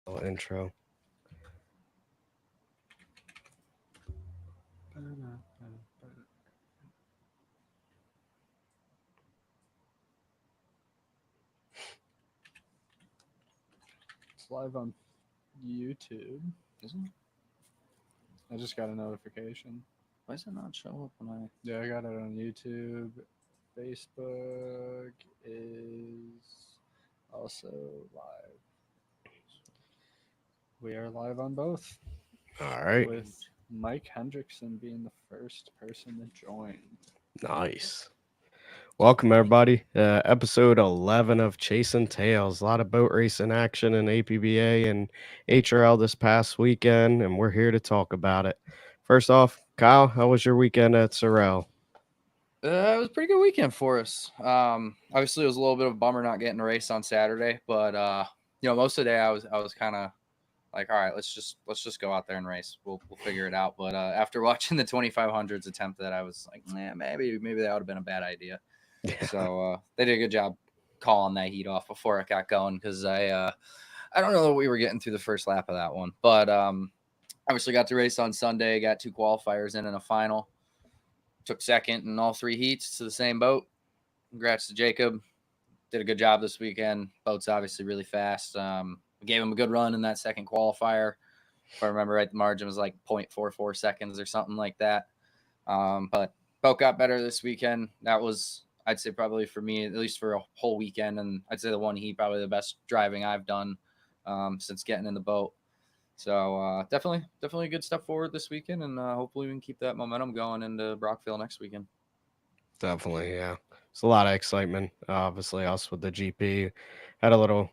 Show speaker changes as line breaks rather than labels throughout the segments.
Intro.
It's live on YouTube,
Isn't it?
I just got a notification.
Why does it not show up when I?
Yeah, I got it on YouTube. Facebook is also live. We are live on both,
All right.
with Mike Hendrickson being the first person to join.
Nice. Welcome, everybody. Episode 11 of Chasin Tales. A lot of boat racing action in APBA and HRL this past weekend, and we're here to talk about it. First off, Kyle, how was your weekend at Sorel?
It was a pretty good weekend for us. Obviously, it was a little bit of a bummer not getting a race on Saturday, but most of the day I was kind of like, all right, let's just go out there and race. We'll figure it out. But after watching the 2500s attempt, that I was like, maybe that would have been a bad idea.
Yeah.
So they did a good job calling that heat off before it got going because I don't know that we were getting through the first lap of that one, but obviously got to race on Sunday. Got two qualifiers in a final. Took second in all three heats to the same boat. Congrats to Jacob. Did a good job this weekend. Boat's obviously really fast. We gave him a good run in that second qualifier. If I remember right, the margin was like 0.44 seconds or something like that. But boat got better this weekend. That was, I'd say, probably for me, at least for a whole weekend. And I'd say the one heat, probably the best driving I've done since getting in the boat. So definitely good step forward this weekend, and hopefully we can keep that momentum going into Brockville next weekend.
Definitely, yeah. It's a lot of excitement. Obviously, us with the GP had a little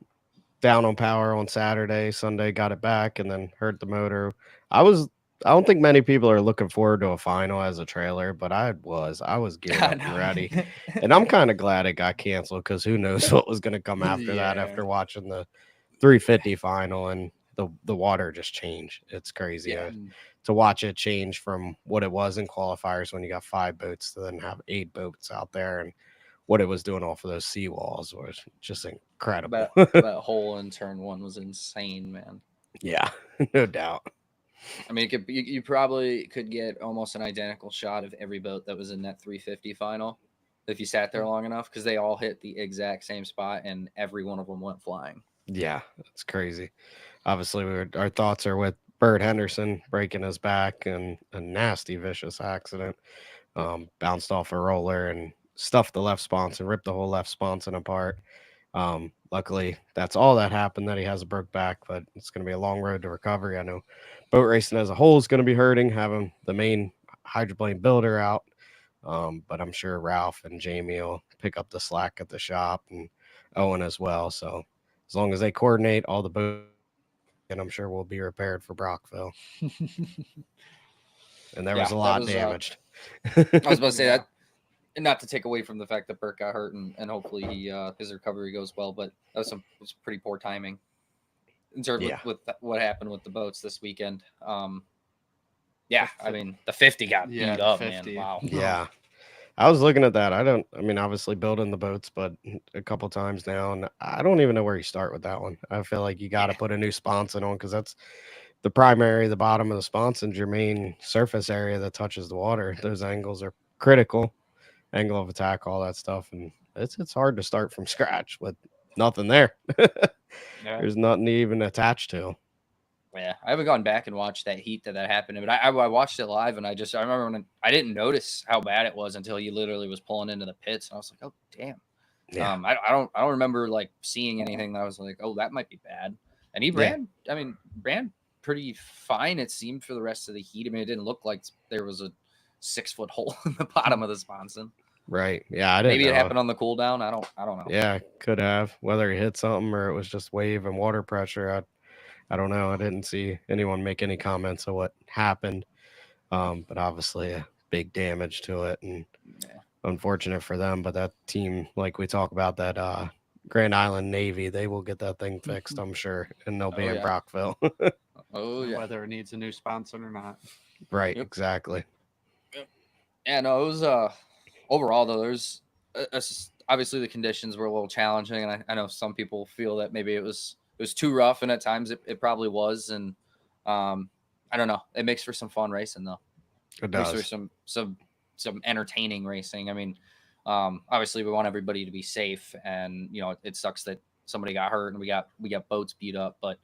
down on power on Saturday. Sunday got it back and then hurt the motor. I was I don't think many people are looking forward to a final as a trailer, but I was. I was geared
I
up and ready.
know.
And I'm kind of glad it got canceled because who knows what was going to come after that
Yeah,
after watching the 350 final and the water just changed. It's crazy
yeah,
to watch it change from what it was in qualifiers when you got 5 boats to then have 8 boats out there, and what it was doing off of those seawalls was just incredible.
that whole in turn one was insane, man.
Yeah, no doubt.
I mean, you probably could get almost an identical shot of every boat that was in that 350 final if you sat there long enough, because they all hit the exact same spot and every one of them went flying.
Yeah, it's crazy. Obviously, our thoughts are with Bert Henderson breaking his back and a nasty, vicious accident.
Yep.
Bounced off a roller and stuffed the left sponson, ripped the whole left sponson apart. Luckily, that's all that happened, that he has a broke back, but it's going to be a long road to recovery. I know boat racing as a whole is going to be hurting, having the main hydroplane builder out. But I'm sure Ralph and Jamie will pick up the slack at the shop, and Owen as well. So as long as they coordinate all the boats, and I'm sure we'll be repaired for Brockville. And there
Yeah,
was a
that
lot
was.
damaged.
I was about to say
Yeah.
that, and not to take away from the fact that Burt got hurt, and hopefully his recovery goes well, but it was pretty poor timing in terms
Yeah.
with what happened with the boats this weekend. Yeah, I mean the 50 got
Yeah,
beat
the
up, man.
50.
Wow.
Yeah. I was looking at that. I mean, obviously building the boats, but a couple times now, and I don't even know where you start with that one. I feel like you got to
Yeah,
put a new sponson on because that's the primary, the bottom of the sponson's your main surface area that touches the water. Those angles are critical, angle of attack, all that stuff, and it's hard to start from scratch with nothing there.
yeah,
There's nothing to even attach to.
yeah. I haven't gone back and watched that heat that happened, but I watched it live, and I remember when I didn't notice how bad it was until he literally was pulling into the pits, and I was like, oh damn.
Yeah,
I don't remember like seeing anything that I was like, oh, that might be bad. And he
yeah,
ran pretty fine. It seemed for the rest of the heat. I mean, it didn't look like there was a 6 foot hole in the bottom of the sponson.
right. Yeah, I didn't
Maybe it
know.
happened on the cool down. I don't know.
Yeah, could have, whether he hit something or it was just wave and water pressure. I don't know. I didn't see anyone make any comments of what happened. But obviously a big damage to it, and
Yeah.
unfortunate for them. But that team, like we talk about, that Grand Island Navy, they will get that thing fixed, I'm sure, and they'll be
Oh
in
yeah.
Brockville.
Oh yeah.
Whether it needs a new sponsor or not.
Right,
Yep.
exactly.
Yep. Yeah. No, it was overall though. Obviously the conditions were a little challenging, and I know some people feel that maybe it was was too rough, and at times it probably was. And I don't know. It makes for some fun racing, though.
It
Makes for
does.
some entertaining racing. I mean, obviously we want everybody to be safe, and it sucks that somebody got hurt and we got boats beat up, but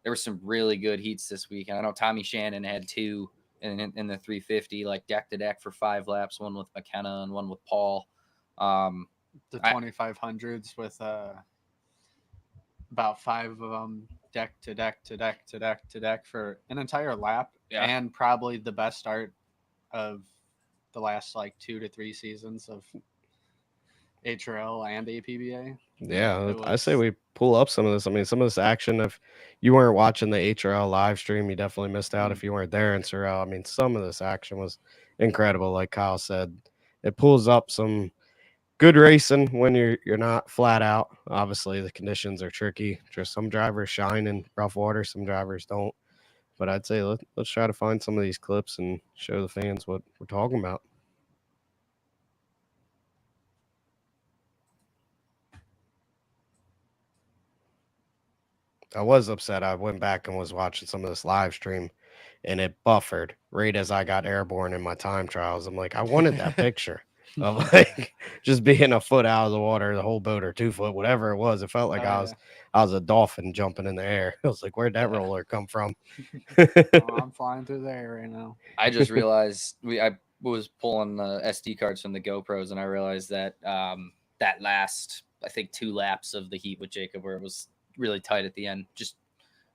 there were some really good heats this week. And I know Tommy Shannon had two in the 350, like deck to deck for 5 laps, one with McKenna and one with Paul.
The 2500s with about 5 of them deck to deck to deck to deck to deck for an entire lap, and probably the best start of the last like 2 to 3 seasons of HRL and APBA.
Yeah, I say we pull up some of this. I mean, some of this action, if you weren't watching the HRL live stream, you definitely missed out if you weren't there in Sorel. I mean, some of this action was incredible. Like Kyle said, it pulls up some good racing when you're not flat out. Obviously, the conditions are tricky. Just some drivers shine in rough water, some drivers don't. But I'd say let's try to find some of these clips and show the fans what we're talking about. I was upset. I went back and was watching some of this live stream, and it buffered right as I got airborne in my time trials. I'm like, I wanted that picture of like just being a foot out of the water, the whole boat, or 2 foot, whatever it was. It felt like I was a dolphin jumping in the air. I was like, where'd that roller come from?
I'm flying through the air right now.
I just realized I was pulling the SD cards from the GoPros, and I realized that that last, I think, 2 laps of the heat with Jacob, where it was really tight at the end, just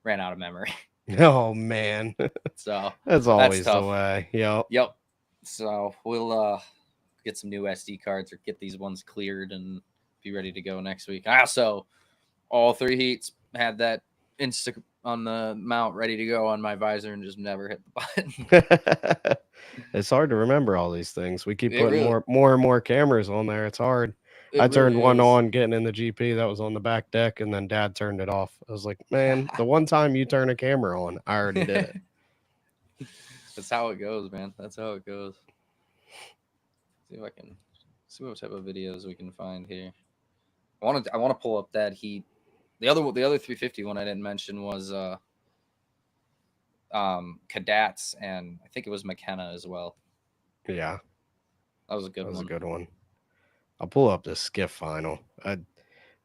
ran out of memory.
Oh man.
So
that's always the way.
Yep. So we'll get some new SD cards or get these ones cleared and be ready to go next week. I also, all 3 heats, had that Insta on the mount ready to go on my visor and just never hit the
button. It's hard to remember all these things. We keep putting more and more cameras on there. It's hard. I turned one on getting in the GP that was on the back deck, and then Dad turned it off. I was like, man, the one time you turn a camera on, I already did it.
That's how it goes, man. That's how it goes. See if I can see what type of videos we can find here. I want to pull up that heat. The other 350 one I didn't mention was Cadets, and I think it was McKenna as well.
Yeah,
that was a good one.
That was a good one. I'll pull up the skiff final. I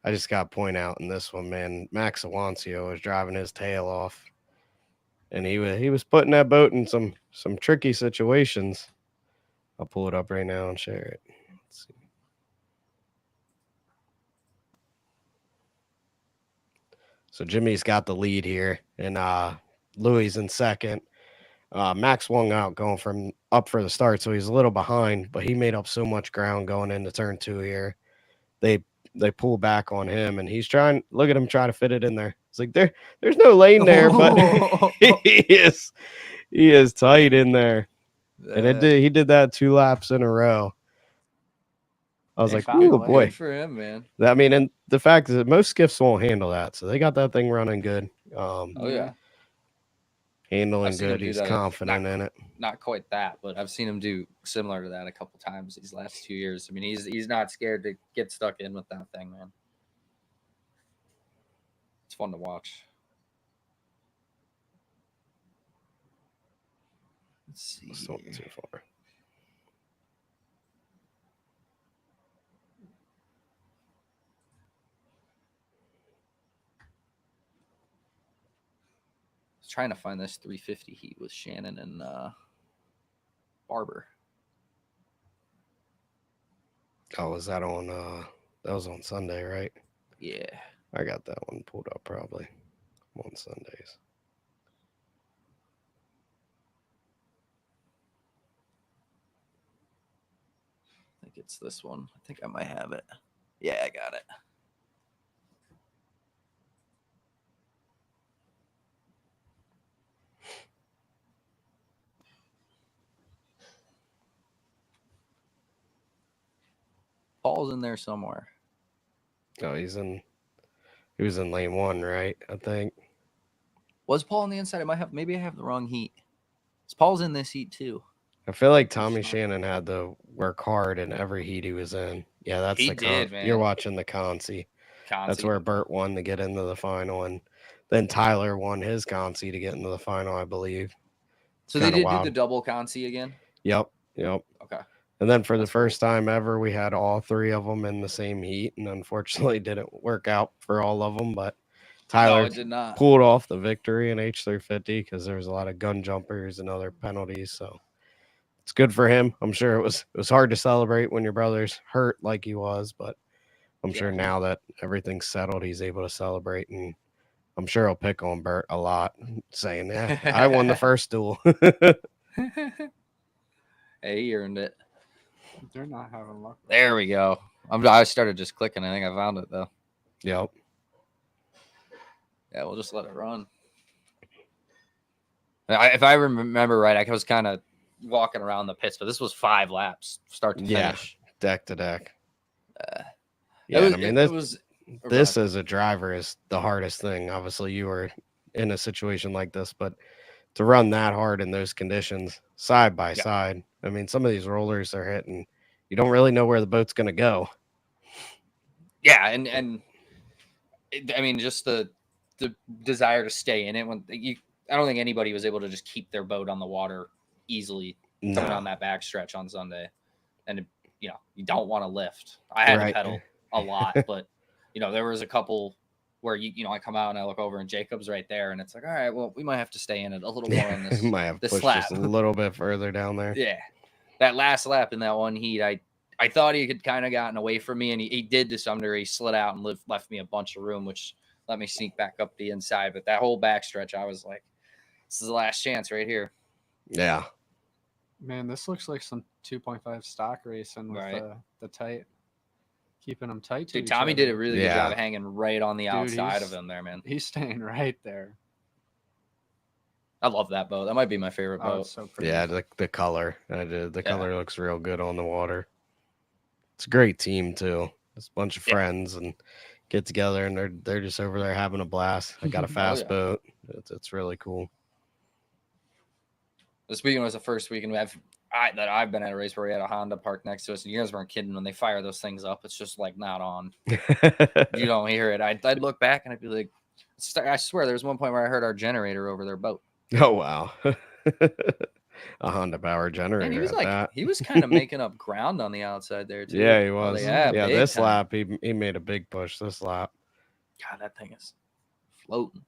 just got to point out in this one, man, Max Awancio was driving his tail off, and he was putting that boat in some tricky situations. I'll pull it up right now and share it. Let's see. So Jimmy's got the lead here, and Louis in second. Max swung out going from up for the start, so he's a little behind, but he made up so much ground going into turn 2 here. They pull back on him, and he's trying. Look at him trying to fit it in there. It's like there's no lane there, but he is tight in there. And he did that 2 laps in a row. I was like, "Ooh, boy!"
Good for him, man.
I mean, and the fact is that most skiffs won't handle that, so they got that thing running good. Handling good. He's confident in it.
Not quite that, but I've seen him do similar to that a couple times these last 2 years. I mean, he's not scared to get stuck in with that thing, man. It's fun to watch. Let's see.
Still too far.
Trying to find this 350 heat with Shannon and Barber.
Oh, was that on that was on Sunday, right?
Yeah.
I got that one pulled up probably on Sundays.
I think it's this one. I think I might have it. Yeah, I got it. Paul's in there somewhere.
Oh, he was in lane 1, right? I think.
Was Paul on the inside? Maybe I have the wrong heat. Paul's in this heat too.
I feel like Tommy Shannon had to work hard in every heat he was in. Yeah, that's man. You're watching the Consi. That's where Bert won to get into the final, and Then Tyler won his consi to get into the final, I believe.
So they
Kinda
did do
wild.
the double consi again?
Yep.
Okay.
And then for the
That's cool.
first time ever, we had all three of them in the same heat, and unfortunately didn't work out for all of them. But
No,
Tyler
it did not.
pulled off the victory in H350 because there was a lot of gun jumpers and other penalties. So it's good for him. I'm sure it was hard to celebrate when your brother's hurt like he was, but I'm sure
Yeah.
now that everything's settled, he's able to celebrate, and I'm sure he'll pick on Bert a lot, saying, "Yeah, I won the first duel."
Hey, he earned it.
They're not having luck.
There we go. I started just clicking. I think I found it though.
Yep.
Yeah, we'll just let it run. If I remember right, I was kind of walking around the pits, but this was 5 laps, start to
Yeah.
finish.
Deck to deck.
It was,
I mean,
it was
this as a driver is the hardest thing. Obviously, you were in a situation like this, but to run that hard in those conditions, side by side, I mean, some of these rollers are hitting. You don't really know where the boat's going to go.
Yeah, and I mean, just the desire to stay in it when I don't think anybody was able to just keep their boat on the water easily coming on that backstretch on Sunday, and you don't want to lift. I had to pedal a lot, but there was a couple where I come out and I look over and Jacob's right there, and it's like, all right, well, we might have to stay in it a little more on this.
Might have
this
pushed
lap
just a little bit further down there.
Yeah, that last lap in that one heat, I thought he had kind of gotten away from me, and he did to some degree. He slid out and left me a bunch of room, which let me sneak back up the inside. But that whole backstretch, I was like, this is the last chance right here.
Yeah.
Man, this looks like some 2.5 stock racing with the tight, keeping them tight to
Dude,
each
Tommy
other.
did a really good job of hanging right on the outside of him there, man.
He's staying right there.
I love that boat. That might be my favorite boat.
It's so pretty.
Yeah, the color. The color looks real good on the water. It's a great team too. It's a bunch of friends and get together, and they're just over there having a blast. I got a fast boat. It's really cool.
This weekend was the first weekend that I've been at a race where we had a Honda parked next to us, and you guys weren't kidding. When they fire those things up, it's just like not on. You don't hear it. I'd look back and I'd be like, I swear there was one point where I heard our generator over their boat.
Oh wow. A Honda power generator.
And he was kind of making up ground on the outside there too.
Yeah, he was.
Yeah,
this lap he made a big push this lap.
God, that thing is floating.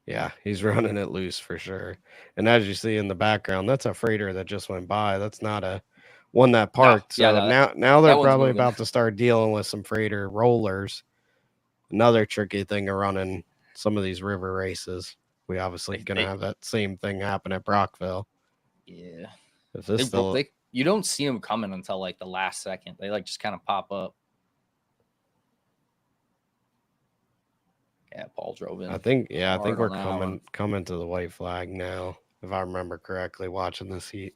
Yeah, he's running it loose for sure. And as you see in the background, that's a freighter that just went by. That's not a one that parked.
No,
so now they're probably about to start dealing with some freighter rollers. Another tricky thing of running some of these river races. We obviously going to have that same thing happen at Brockville.
Yeah.
If this
you don't see them coming until like the last second. They just kind of pop up. Yeah, Paul drove in.
I think we're coming to the white flag now, if I remember correctly, watching this heat.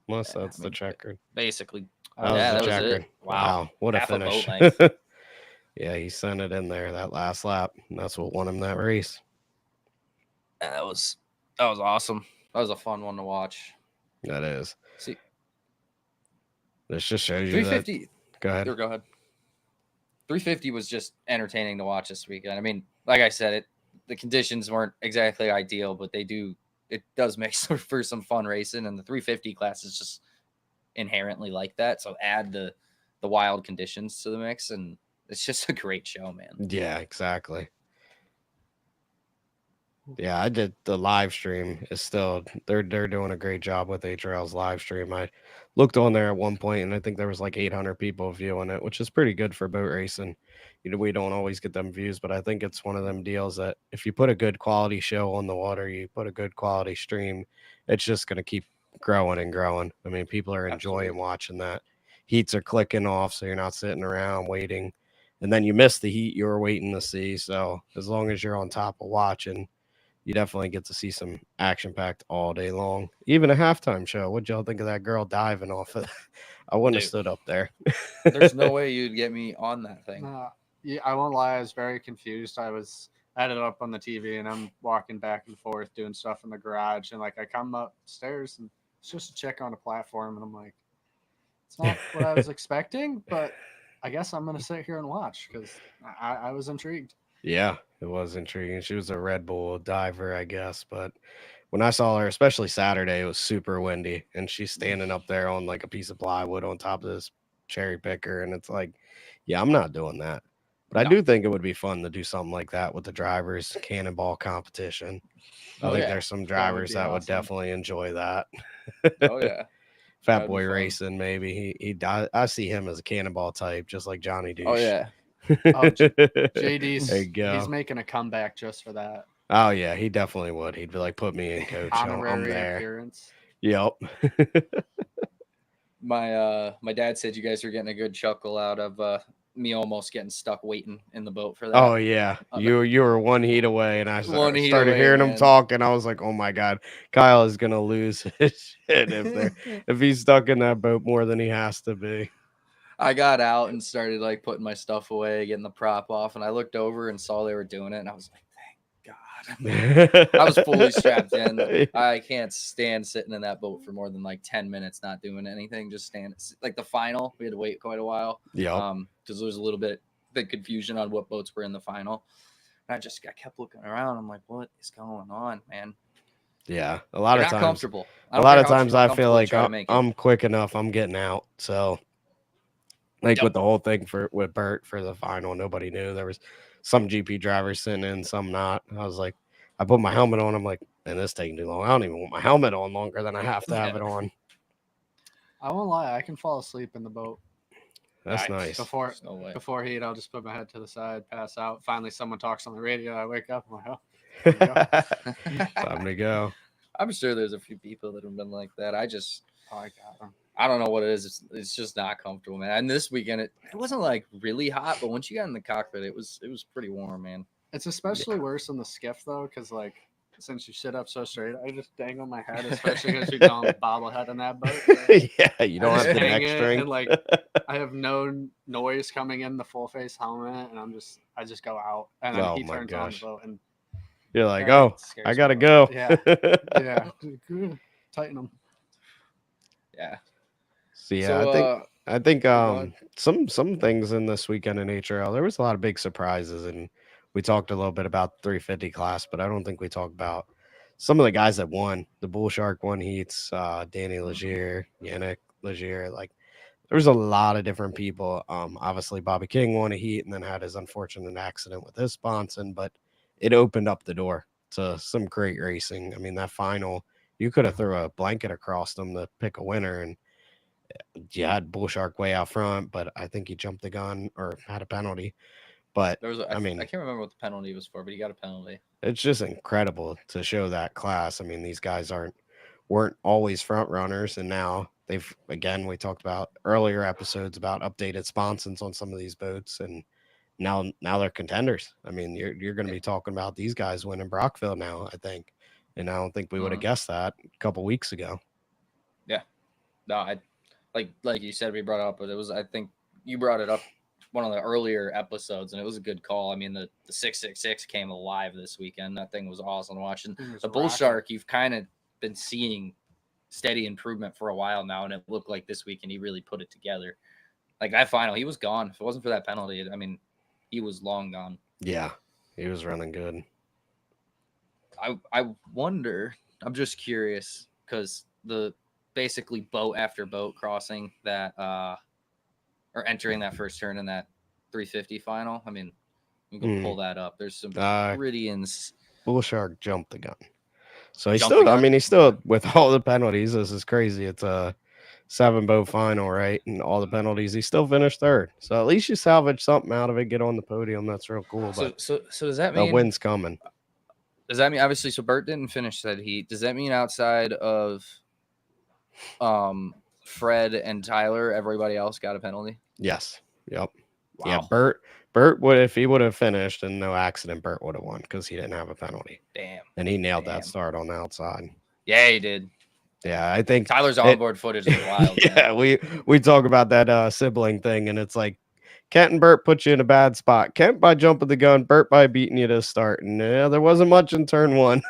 Unless that's the checkered.
Basically.
That was the checkered. Wow. What a finish. Yeah, he sent it in there that last lap, and that's what won him that race.
Yeah, that was awesome. That was a fun one to watch.
That is.
See,
this just shows you that.
350.
Go ahead.
Go ahead. 350 was just entertaining to watch this weekend. I mean, like I said, the conditions weren't exactly ideal, but it does make for some fun racing, and the 350 class is just inherently like that. So add the wild conditions to the mix, and it's just a great show, man.
Yeah, exactly. Yeah, I did the live stream. Is still they're doing a great job with HRL's live stream. I looked on there at one point, and I think there was like 800 people viewing it, which is pretty good for boat racing. We don't always get them views, but I think it's one of them deals that if you put a good quality show on the water, you put a good quality stream, it's just going to keep growing and growing. I mean, people are enjoying watching that. Heats are clicking off, so you're not sitting around waiting. And then you miss the heat you were waiting to see. So as long as you're on top of watching, you definitely get to see some action-packed all day long. Even a halftime show. What'd y'all think of that girl diving off it? I wouldn't have stood up there.
There's no way you'd get me on that thing.
Yeah, I won't lie. I was very confused. I had it up on the TV, and I'm walking back and forth doing stuff in the garage. And, I come upstairs, and it's just a chick on a platform. And I'm like, it's not what I was expecting, but I guess I'm going to sit here and watch because I was intrigued.
Yeah, It was intriguing. She was a Red Bull diver, I guess, but when I saw her, especially Saturday, it was super windy, and she's standing up there on like a piece of plywood on top of this cherry picker, and it's like, yeah, I'm not doing that. But I
No.
do think it would be fun to do something like that with the drivers cannonball competition. I
Oh
think
yeah.
there's some
That would
drivers
be
that would
awesome.
definitely enjoy that.
Oh yeah.
Fat
That'd be
Boy
fun.
Racing, maybe I see him as a cannonball type, just like Johnny
Oh
Douche.
yeah.
Oh,
There
JD's
you go.
he's making a comeback just for that
Oh yeah, he definitely would. He'd be like, "Put me in, coach. I'm
honorary
there."
appearance.
Yep.
My dad said you guys were getting a good chuckle out of me almost getting stuck waiting in the boat for that.
Oh yeah,
Uh,
you were one heat away, and I
One heat
started
away,
hearing him
man.
talk, and I was like, "Oh my god, Kyle is gonna lose his shit if he's stuck in that boat more than he has to be."
I got out and started like putting my stuff away, getting the prop off, and I looked over and saw they were doing it, and I was like, "Thank God!" I was fully strapped in. I can't stand sitting in that boat for more than like 10 minutes, not doing anything, just stand. Like the final, we had to wait quite a while,
Yep.
because there was a little bit confusion on what boats were in the final. And I kept looking around. I'm like, what is going on, man?
Yeah, a lot
You're
of
not
times.
comfortable.
A lot of
how
times I feel
comfortable you
like
try to make it.
I'm quick enough. I'm getting out. So like
Yep.
with the whole thing with Bert for the final, nobody knew. There was some GP drivers sitting in, some not. I was like, I put my helmet on. I'm like, man, this taking too long. I don't even want my helmet on longer than I have to have
Yeah.
it on.
I won't lie, I can fall asleep in the boat
That's
Nice.
nice.
before
No way.
before heat. I'll just put my head to the side, pass out. Finally, someone talks on the radio. I wake up. I'm like, oh, there we go.
Time to go.
I'm sure there's a few people that have been like that.
Oh, I got him.
I don't know what it is. It's just not comfortable, man. And this weekend, it wasn't like really hot, but once you got in the cockpit, it was pretty warm, man.
It's especially worse in the skiff though, because like since you sit up so straight, I just dangle my head, especially because you're going bobblehead in that boat.
Yeah, you don't
I
have
just
the
hang
neck
it,
string.
and like I have no noise coming in the full face helmet, and I just go out, and then
Oh
he
my
turns on the
gosh.
boat, and
You're like,
that
oh,
scares
I
me
gotta
a
go.
little. Yeah, tighten them.
Yeah.
So yeah,
So,
I think
go ahead.
some things in this weekend in HRL, there was a lot of big surprises, and we talked a little bit about the 350 class, but I don't think we talked about some of the guys that won. The Bull Shark won heats, Danny Legier, Yannick Legier, like there was a lot of different people. Obviously Bobby King won a heat and then had his unfortunate accident with his sponson, but it opened up the door to some great racing. I mean, that final, you could have threw a blanket across them to pick a winner, and you had Bull Shark way out front, but I think he jumped the gun or had a penalty. But
there was
I
I
mean,
can't remember what the penalty was for, but he got a penalty.
it's just incredible to show that class. I mean, these guys weren't always front runners, and now they've again we talked about earlier episodes about updated sponsons on some of these boats, and now they're contenders. I mean, you're going to be talking about these guys winning Brockville now, I think, and I don't think we would have guessed that a couple weeks ago.
Yeah. No, I like you said, we brought it up, but it was, I think you brought it up one of the earlier episodes, and it was a good call. I mean, the 666 came alive this weekend. That thing was awesome watching. The Bull Shark, you've kind of been seeing steady improvement for a while now, and it looked like this weekend he really put it together. Like that final, he was gone. If it wasn't for that penalty, I mean, he was long gone.
Yeah, he was running good.
I wonder. I'm just curious because the basically boat after boat crossing that or entering that first turn in that 350 final. I mean, you can pull that up. There's some pretty
Bull Shark jumped the gun. So he's
Jumped the
still, I
gun?
mean, he's still with all the penalties. This is crazy. It's a 7-boat final, right? And all the penalties, he still finished third. So at least you salvage something out of it, get on the podium. That's real cool. But
So does that
the
mean
win's coming?
Does that mean obviously? So Bert didn't finish that heat. Does that mean outside of Fred and Tyler, everybody else got a penalty?
Yes. Yep.
Wow.
Yeah. Bert would, if he would have finished and no accident, Bert would have won because he didn't have a penalty.
Damn.
And he nailed that start on the outside.
Yeah, he did.
Yeah, I think
Tyler's onboard footage is wild.
Yeah, we talk about that sibling thing, and it's like Kent and Bert put you in a bad spot. Kent by jumping the gun, Bert by beating you to start. And there wasn't much in turn one.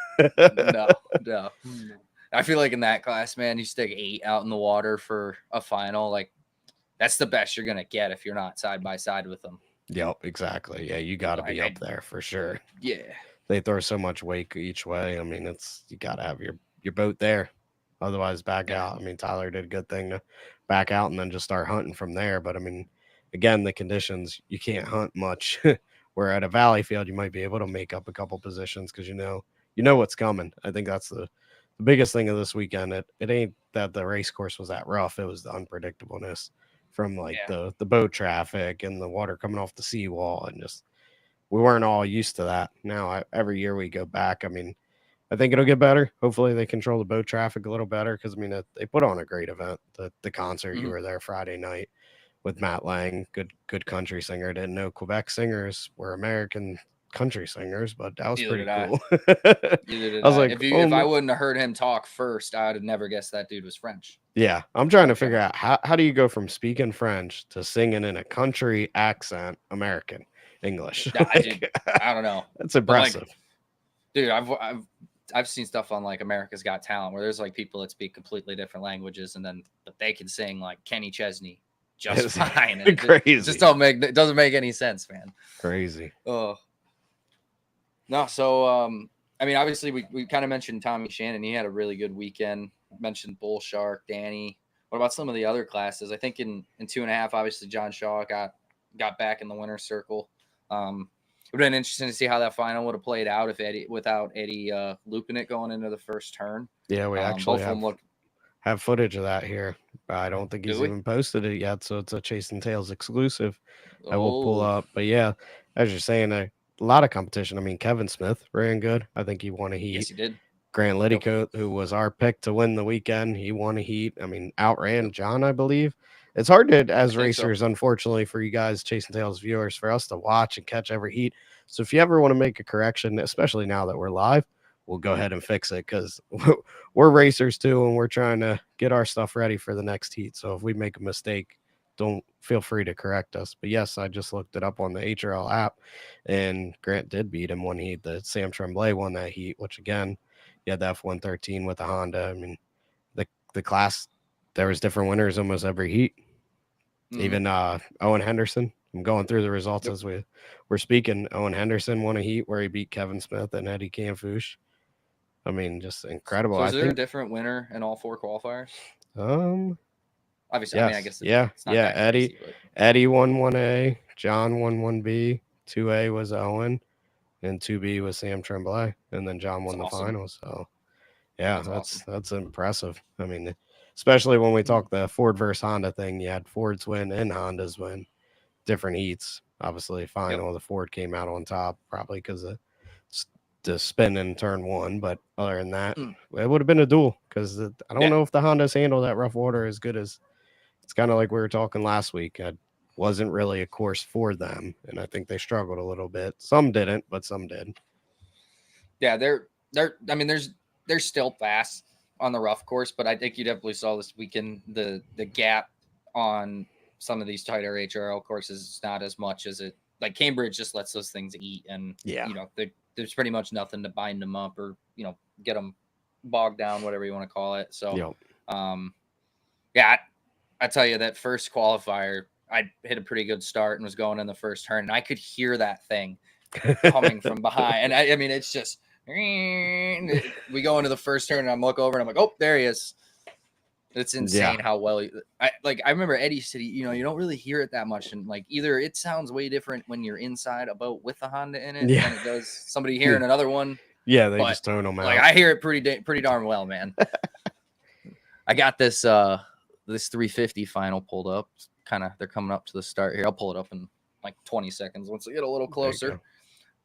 No. I feel like in that class, man, you stick 8 out in the water for a final. Like that's the best you're gonna get if you're not side by side with them.
Yep, exactly. Yeah, you got to be up there for sure.
Yeah.
They throw so much weight each way. I mean, you got to have your boat there. Otherwise, back
Yeah.
out. I mean, Tyler did a good thing to back out and then just start hunting from there. But I mean, again, the conditions, you can't hunt much. Where at a valley field, you might be able to make up a couple positions because you know what's coming. I think that's the biggest thing of this weekend. It ain't that the race course was that rough. It was the unpredictableness from like
Yeah.
the boat traffic and the water coming off the seawall, and just we weren't all used to that. Now every year we go back. I mean, I think it'll get better. Hopefully they control the boat traffic a little better because I mean they put on a great event. The concert, you
Mhm.
were there Friday night with Matt Lang, good country singer. Didn't know Quebec singers were American country singers, but that was
Neither
pretty
did I.
cool.
Neither did
I was
I.
like, oh
If I wouldn't have heard him talk first, I would have never guessed that dude was French.
yeah. I'm trying to
Okay.
figure out how do you go from speaking French to singing in a country accent American English?
Yeah,
Like,
I don't know.
that's
But like,
impressive.
dude, I've seen stuff on like America's Got Talent where there's like people that speak completely different languages but they can sing like Kenny Chesney just
It's
fine. And
crazy.
it just it doesn't make any sense, man.
Crazy.
Oh no, so I mean, obviously we kind of mentioned Tommy Shannon. He had a really good weekend. Mentioned Bull Shark, Danny. What about some of the other classes? I think in 2.5, obviously John Shaw got back in the winner's circle. It would have been interesting to see how that final would have played out if without Eddie looping it going into the first turn.
Yeah, we actually
both of them looked.
have footage of that here. I don't think he's
Do we?
even posted it yet, so it's a Chasing Tails exclusive. I will pull
Oh,
up. But yeah, as you're saying, a lot of competition. I mean, Kevin Smith ran good. I think he won a heat.
yes, he did.
Grant Liddycoat, who was our pick to win the weekend, he won a heat. I mean, outran
Yep.
John, I believe. It's hard to, as
think so.
racers, unfortunately, for you guys, Chasing Tails viewers, for us to watch and catch every heat. So if you ever want to make a correction, especially now that we're live, we'll go ahead and fix it because we're racers too, and we're trying to get our stuff ready for the next heat. So if we make a mistake, don't feel free to correct us. But yes, I just looked it up on the HRL app, and Grant did beat him one heat. The Sam Tremblay won that heat, which again, you had the F-113 with the Honda. I mean, the class, there was different winners almost every heat.
Mhm.
Even Owen Henderson. I'm going through the results as we're speaking. Owen Henderson won a heat where he beat Kevin Smith and Eddie Canfouche. I mean, just incredible.
So is
I
there a
think.
different winner in all 4 qualifiers? Obviously,
Yes,
I mean, I guess
yeah,
it's not that crazy, but
Eddie won 1A, John won 1B, 2A was Owen, and 2B was Sam Tremblay, and then John won
that's
the
awesome.
finals. So yeah,
That's
that's impressive. I mean, especially when we talk the Ford versus Honda thing, you had Ford's win and Honda's win, different heats. Obviously, final the Ford came out on top, probably because of the spin in turn 1. But other than that, it would have been a duel because I don't know if the Hondas handle that rough water as good as. It's kind of like we were talking last week. It wasn't really a course for them, and I think they struggled a little bit. Some didn't, but some did.
Yeah, they're. I mean, they're still fast on the rough course, but I think you definitely saw this weekend the gap on some of these tighter HRL courses is not as much as it. Like Cambridge just lets those things eat, and there's pretty much nothing to bind them up or get them bogged down, whatever you want to call it. So, yeah, I tell you that first qualifier, I hit a pretty good start and was going in the first turn, and I could hear that thing coming from behind. And I mean, it's just we go into the first turn, and I'm look over, and I'm like, oh, there he is. It's insane how well I remember Eddie said, you don't really hear it that much, and like either it sounds way different when you're inside a boat with the Honda in it than it does somebody hearing another one.
Yeah, they just tone them out.
Like I hear it pretty darn well, man. I got this 350 final pulled up. They're coming up to the start here. I'll pull it up in like 20 seconds once I get a little closer.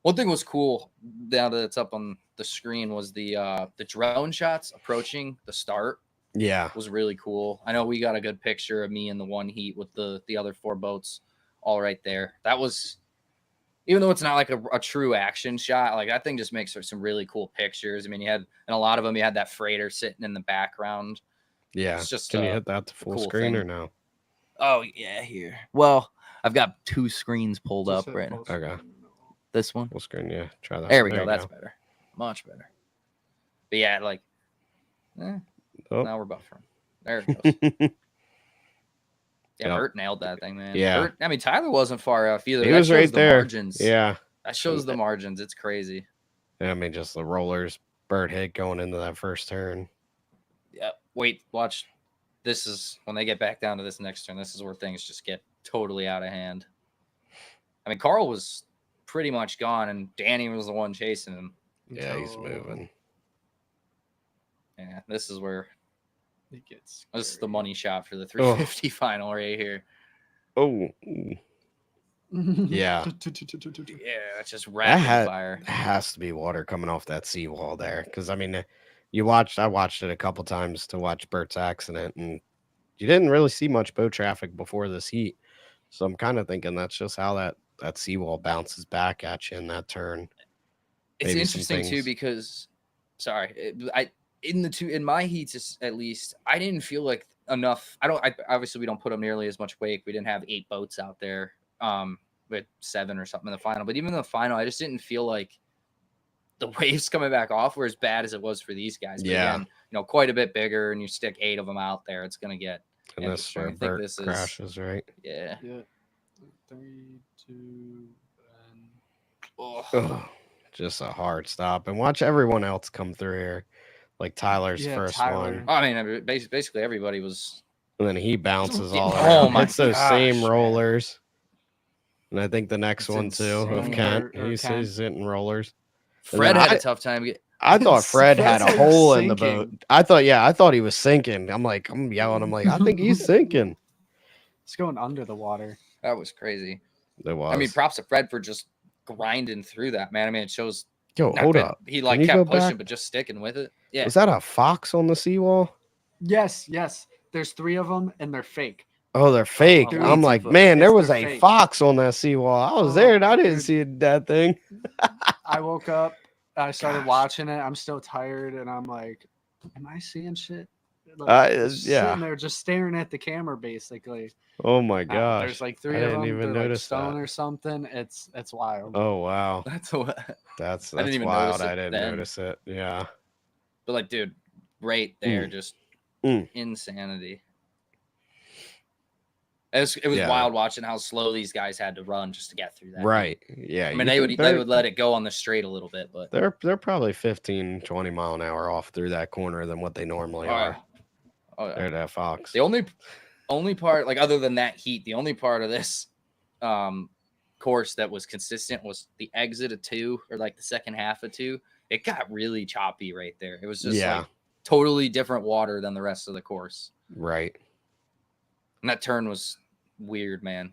One thing was cool now that it's up on the screen was the drone shots approaching the start.
Yeah,
was really cool. I know we got a good picture of me in the one heat with the other 4 boats all right there. That was, even though it's not like a true action shot, like that thing just makes some really cool pictures. I mean, and a lot of them, you had that freighter sitting in the background.
Yeah.
It's just
Can you hit that to full
cool
screen
thing.
or no?
Oh yeah, here. Well, I've got 2 screens pulled up right now.
Okay.
This one?
Full screen, yeah. Try that.
There we go. That's better. Much better. But yeah, like now we're buffering. There it goes. Yeah,
Yep.
Bert nailed that thing, man.
Yeah.
Bert, I mean, Tyler wasn't far off either.
He
That
was
shows
right
the
there.
margins.
Yeah.
That shows the margins. It's crazy.
I mean, just the rollers Bert hit going into that first turn.
Yeah. Wait, watch. This is when they get back down to this next turn. This is where things just get totally out of hand. I mean, Carl was pretty much gone, and Danny was the one chasing him.
Yeah, he's moving.
Yeah, this is where
it gets.
this is the money shot for the 350 final right here.
Oh. Yeah.
Yeah, it's just rapid fire.
That has to be water coming off that seawall there. Because, I mean, I watched it a couple times to watch Bert's accident, and you didn't really see much boat traffic before this heat. So I'm kind of thinking that's just how that seawall bounces back at you in that turn.
It's
Maybe
interesting too because, in my heats at least, I didn't feel like enough. Obviously we don't put them nearly as much wake. We didn't have 8 boats out there, with 7 or something in the final. But even in the final, I just didn't feel like the waves coming back off were as bad as it was for these guys. But
Yeah.
again, quite a bit bigger, and you stick 8 of them out there, it's gonna get.
And that's where Bert crashes, right?
Yeah.
3, 2, and
Ugh, just a hard stop. And watch everyone else come through here. Like Tyler's first one.
I mean, basically everybody was.
And then he bounces all
Oh
around.
my
Hits those
gosh,
same
man.
rollers. And I think the next
It's
one too of
insane.
Kent.
Or
He's hitting rollers.
Fred had a tough time.
I thought Fred had a
Fred's
hole in the
sinking.
boat. I thought he was sinking. I'm yelling. I'm like, I think he's sinking.
It's going under the water.
That was crazy.
It was.
I mean, props to Fred for just grinding through that, man. I mean, it shows.
Yo, hold up.
He
Can you
kept
go
pushing,
back?
but just sticking with it. Yeah.
Was that a fox on the seawall?
Yes. There's 3 of them, and they're fake.
Oh, they're fake.
Oh,
I'm
way
like,
too
man, there was
They're
a
fake.
fox on that seawall. I was there and I didn't
dude.
see that thing.
I woke up, I started
Gosh.
watching it. I'm still tired, and I'm like, am I seeing shit?
Yeah.
Sitting there just staring at the camera, basically.
Oh my gosh.
There's like 3
I
of
didn't
them.
even
They're like
notice
stone
that.
or something. It's wild.
Oh wow.
That's
That's
I didn't even
wild.
notice it
I didn't
then.
notice it. Yeah.
But like, dude, right there, just
Mm.
insanity. It was
Yeah.
wild watching how slow these guys had to run just to get through that.
Right. Yeah.
I mean, they would let it go on the straight a little bit, but
They're probably 15, 20 mile an hour off through that corner than what they normally are.
Oh yeah.
They're that fox.
The only part, like other than that heat, the only part of this course that was consistent was the exit of 2 or like the second half of 2. It got really choppy right there. It was just like totally different water than the rest of the course.
Right.
And that turn was weird, man.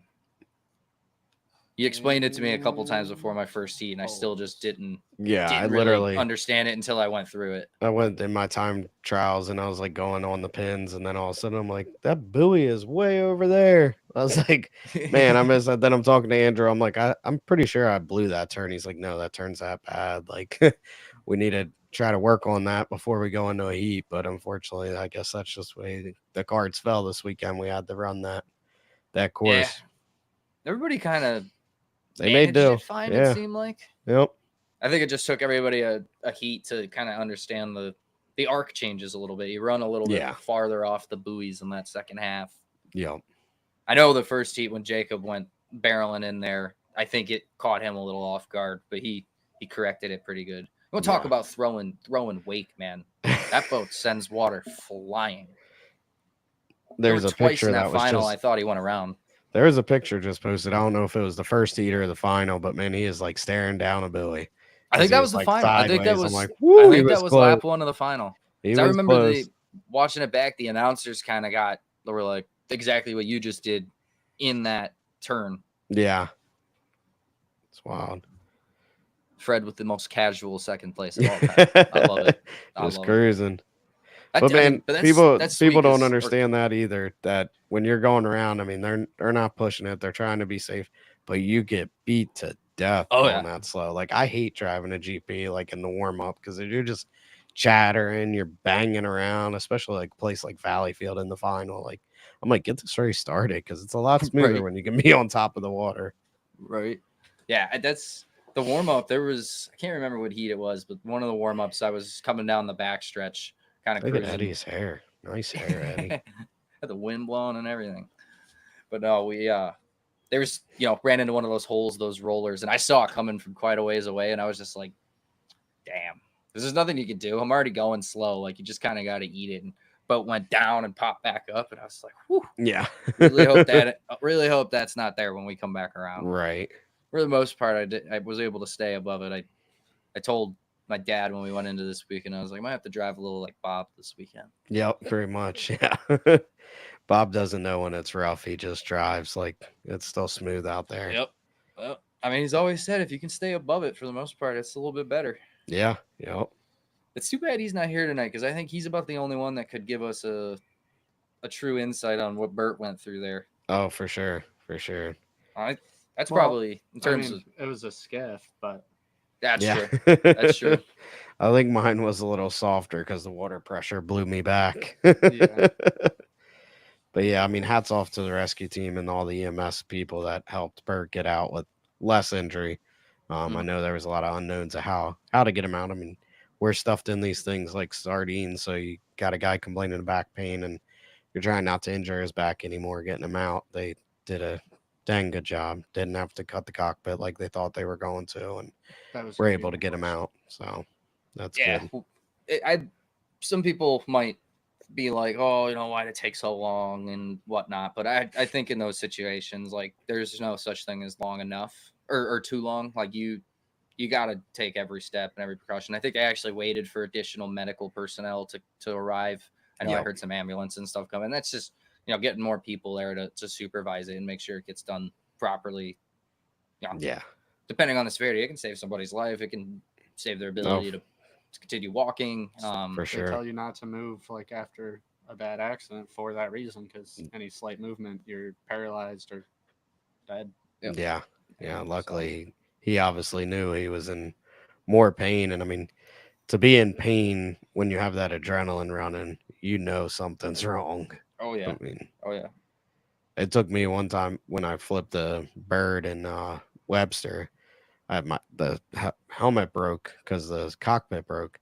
You explained it to me a couple times before my first heat, and I still just didn't
I
really
literally
understand it until I went through it.
I went in my time trials and I was like going on the pins, and then all of a sudden I'm like, that buoy is way over there. I was like, man, I missed that. Then I'm talking to Andrew. I'm like, I'm pretty sure I blew that turn. He's like, no, that turn's that bad. Like, we need to try to work on that before we go into a heat. But unfortunately, I guess that's just the way the cards fell this weekend. We had to run that course.
Yeah. Everybody kind of
They made do.
Fine,
Yeah.
it seemed like.
Yep.
I think it just took everybody a heat to kind of understand the arc changes a little bit. You run a little bit farther off the buoys in that second half.
Yep.
I know the first heat when Jacob went barreling in there, I think it caught him a little off guard, but he corrected it pretty good. We'll talk about throwing wake, man. That boat sends water flying.
There's a picture
in that
was
final.
just,
I thought he went around.
There was a picture just posted. I don't know if it was the first heat or the final, but man, he is like staring down a buoy.
I think that was the final. I think that was.
I'm like, woo,
I think that was lap 1 of the final. I remember watching it back. The announcers kind of were like exactly what you just did in that turn.
Yeah, it's wild.
Fred with the most casual second place of all time. I love it.
Just cruising.
But
man,
that's
people don't understand that either. That when you're going around, I mean, they're not pushing it. They're trying to be safe, but you get beat to death going that slow. Like, I hate driving a GP like in the warm up because you're just chattering, you're banging around, especially like a place like Valleyfield in the final. Like, I'm like, get this race started because it's a lot smoother when you can be on top of the water.
Right. Yeah, that's the warm up. There was, I can't remember what heat it was, but one of the warm ups, I was coming down the back stretch. Kind of
Look at Eddie's hair. Nice hair, Eddie.
Had the wind blowing and everything. But no, we there's ran into one of those holes, those rollers, and I saw it coming from quite a ways away, and I was just like, damn, there's nothing you can do. I'm already going slow. Like, you just kind of got to eat it. And boat went down and popped back up, and I was like, whew,
Yeah.
really hope that's not there when we come back around.
Right.
For the most part, I was able to stay above it. I told my dad when we went into this weekend, I was like, I might have to drive a little like Bob this weekend.
Yep, very much. Yeah. Bob doesn't know when it's rough. He just drives like it's still smooth out there.
Yep. Well, I mean, he's always said if you can stay above it for the most part, it's a little bit better.
Yeah. Yep.
It's too bad he's not here tonight because I think he's about the only one that could give us a true insight on what Bert went through there.
Oh, for sure. For sure.
That's probably in terms of
it was a skiff, but
that's
Yeah.
true. That's true.
I think mine was a little softer because the water pressure blew me back.
Yeah.
But yeah, I mean, hats off to the rescue team and all the EMS people that helped Bert get out with less injury. I know there was a lot of unknowns of how to get him out. I mean, we're stuffed in these things like sardines, so you got a guy complaining of back pain, and you're trying not to injure his back anymore, getting him out. They did a dang good job. Didn't have to cut the cockpit like they thought they were going to, and
that was
we're
gonna be
able to
the
get him
worst.
out. So that's
Yeah.
good.
Some people might be like, oh, why'd it take so long and whatnot. But I think in those situations, like, there's no such thing as long enough or too long. Like, you got to take every step and every precaution. I think I actually waited for additional medical personnel to arrive. I know I
Yep.
heard some ambulance and stuff come in. That's just, getting more people there to supervise it and make sure it gets done properly.
Yeah.
Depending on the severity, it can save somebody's life. It can save their ability to continue walking.
For
They
sure.
tell you not to move like after a bad accident for that reason, because any slight movement, you're paralyzed or dead.
Yep.
Yeah. Yeah.
And
Luckily, he obviously knew he was in more pain. And I mean, to be in pain when you have that adrenaline running, something's wrong.
Oh yeah.
I mean,
Oh yeah.
it took me one time when I flipped a bird in Webster. I had the helmet broke because the cockpit broke,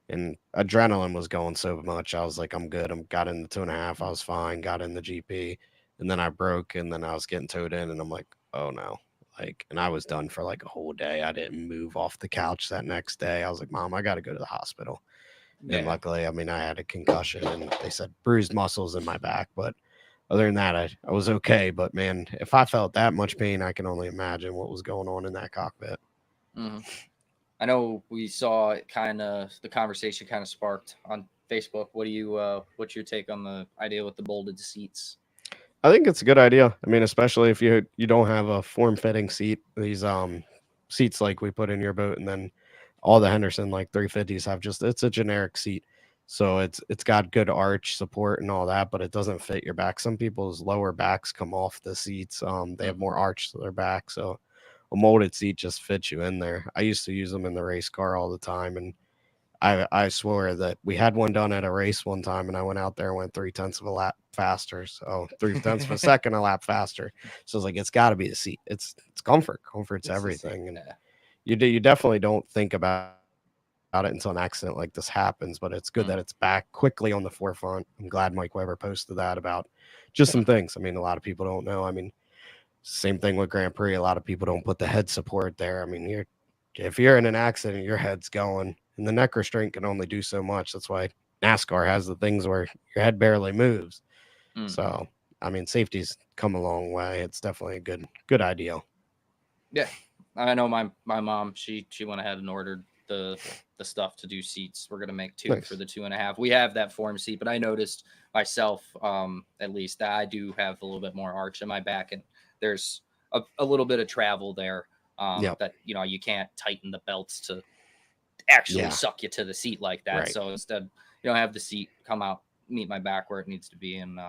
and adrenaline was going so much. I was like, I'm good. I got in the 2.5. I was fine. Got in the GP, and then I broke, and then I was getting towed in, and I'm like, oh no. Like, and I was done for like a whole day. I didn't move off the couch that next day. I was like, Mom, I got to go to the hospital. And luckily, I mean, I had a concussion, and they said bruised muscles in my back, but other than that, I was okay. But man, if I felt that much pain, I can only imagine what was going on in that cockpit.
Mm-hmm. I know we saw it the conversation kind of sparked on Facebook. What's your take on the idea with the bolted seats?
I think it's a good idea. I mean, especially if you don't have a form fitting seat. These seats like we put in your boat, and then all the Henderson like 350s have it's a generic seat. So it's got good arch support and all that, but it doesn't fit your back. Some people's lower backs come off the seats. They have more arch to their back, so a molded seat just fits you in there. I used to use them in the race car all the time, and I swore that we had one done at a race one time, and I went out there and went 0.3 of a lap faster. So 0.3 of a second a lap faster. So it's like it's got to be the seat. It's comfort. Comfort's everything, and you definitely don't think about it until an accident like this happens. But it's good that it's back quickly on the forefront. I'm glad Mike Weber posted that about just some things. I mean, a lot of people don't know. I mean, same thing with Grand Prix. A lot of people don't put the head support there. I mean, if you're in an accident, your head's going, and the neck restraint can only do so much. That's why NASCAR has the things where your head barely moves. So, I mean, safety's come a long way. It's definitely a good idea.
Yeah, I know my mom. She went ahead and ordered the stuff to do seats. We're gonna make 2 for the 2.5. We have that form seat, but I noticed myself, at least, that I do have a little bit more arch in my back, and there's a little bit of travel there. That you can't tighten the belts to actually suck you to the seat like that. Right. So instead, have the seat come out, meet my back where it needs to be, and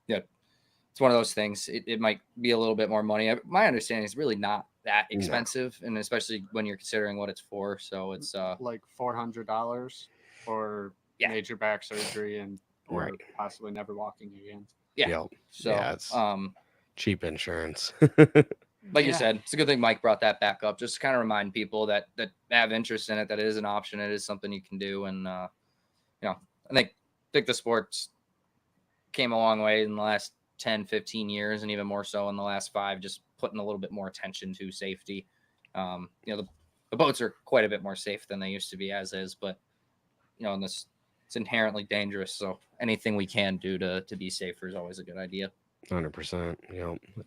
it's one of those things. It might be a little bit more money. My understanding is really not that expensive, and especially when you're considering what it's for. So it's
like $400 for major back surgery and or possibly never walking again.
Yeah. So
it's cheap insurance.
Like you said, it's a good thing Mike brought that back up, just to kind of remind people that have interest in it, that it is an option. It is something you can do. And, I think the sports came a long way in the last 10, 15 years, and even more so in the last 5, just putting a little bit more attention to safety. The boats are quite a bit more safe than they used to be as is, but in this, it's inherently dangerous. So anything we can do to be safer is always a good idea.
100%.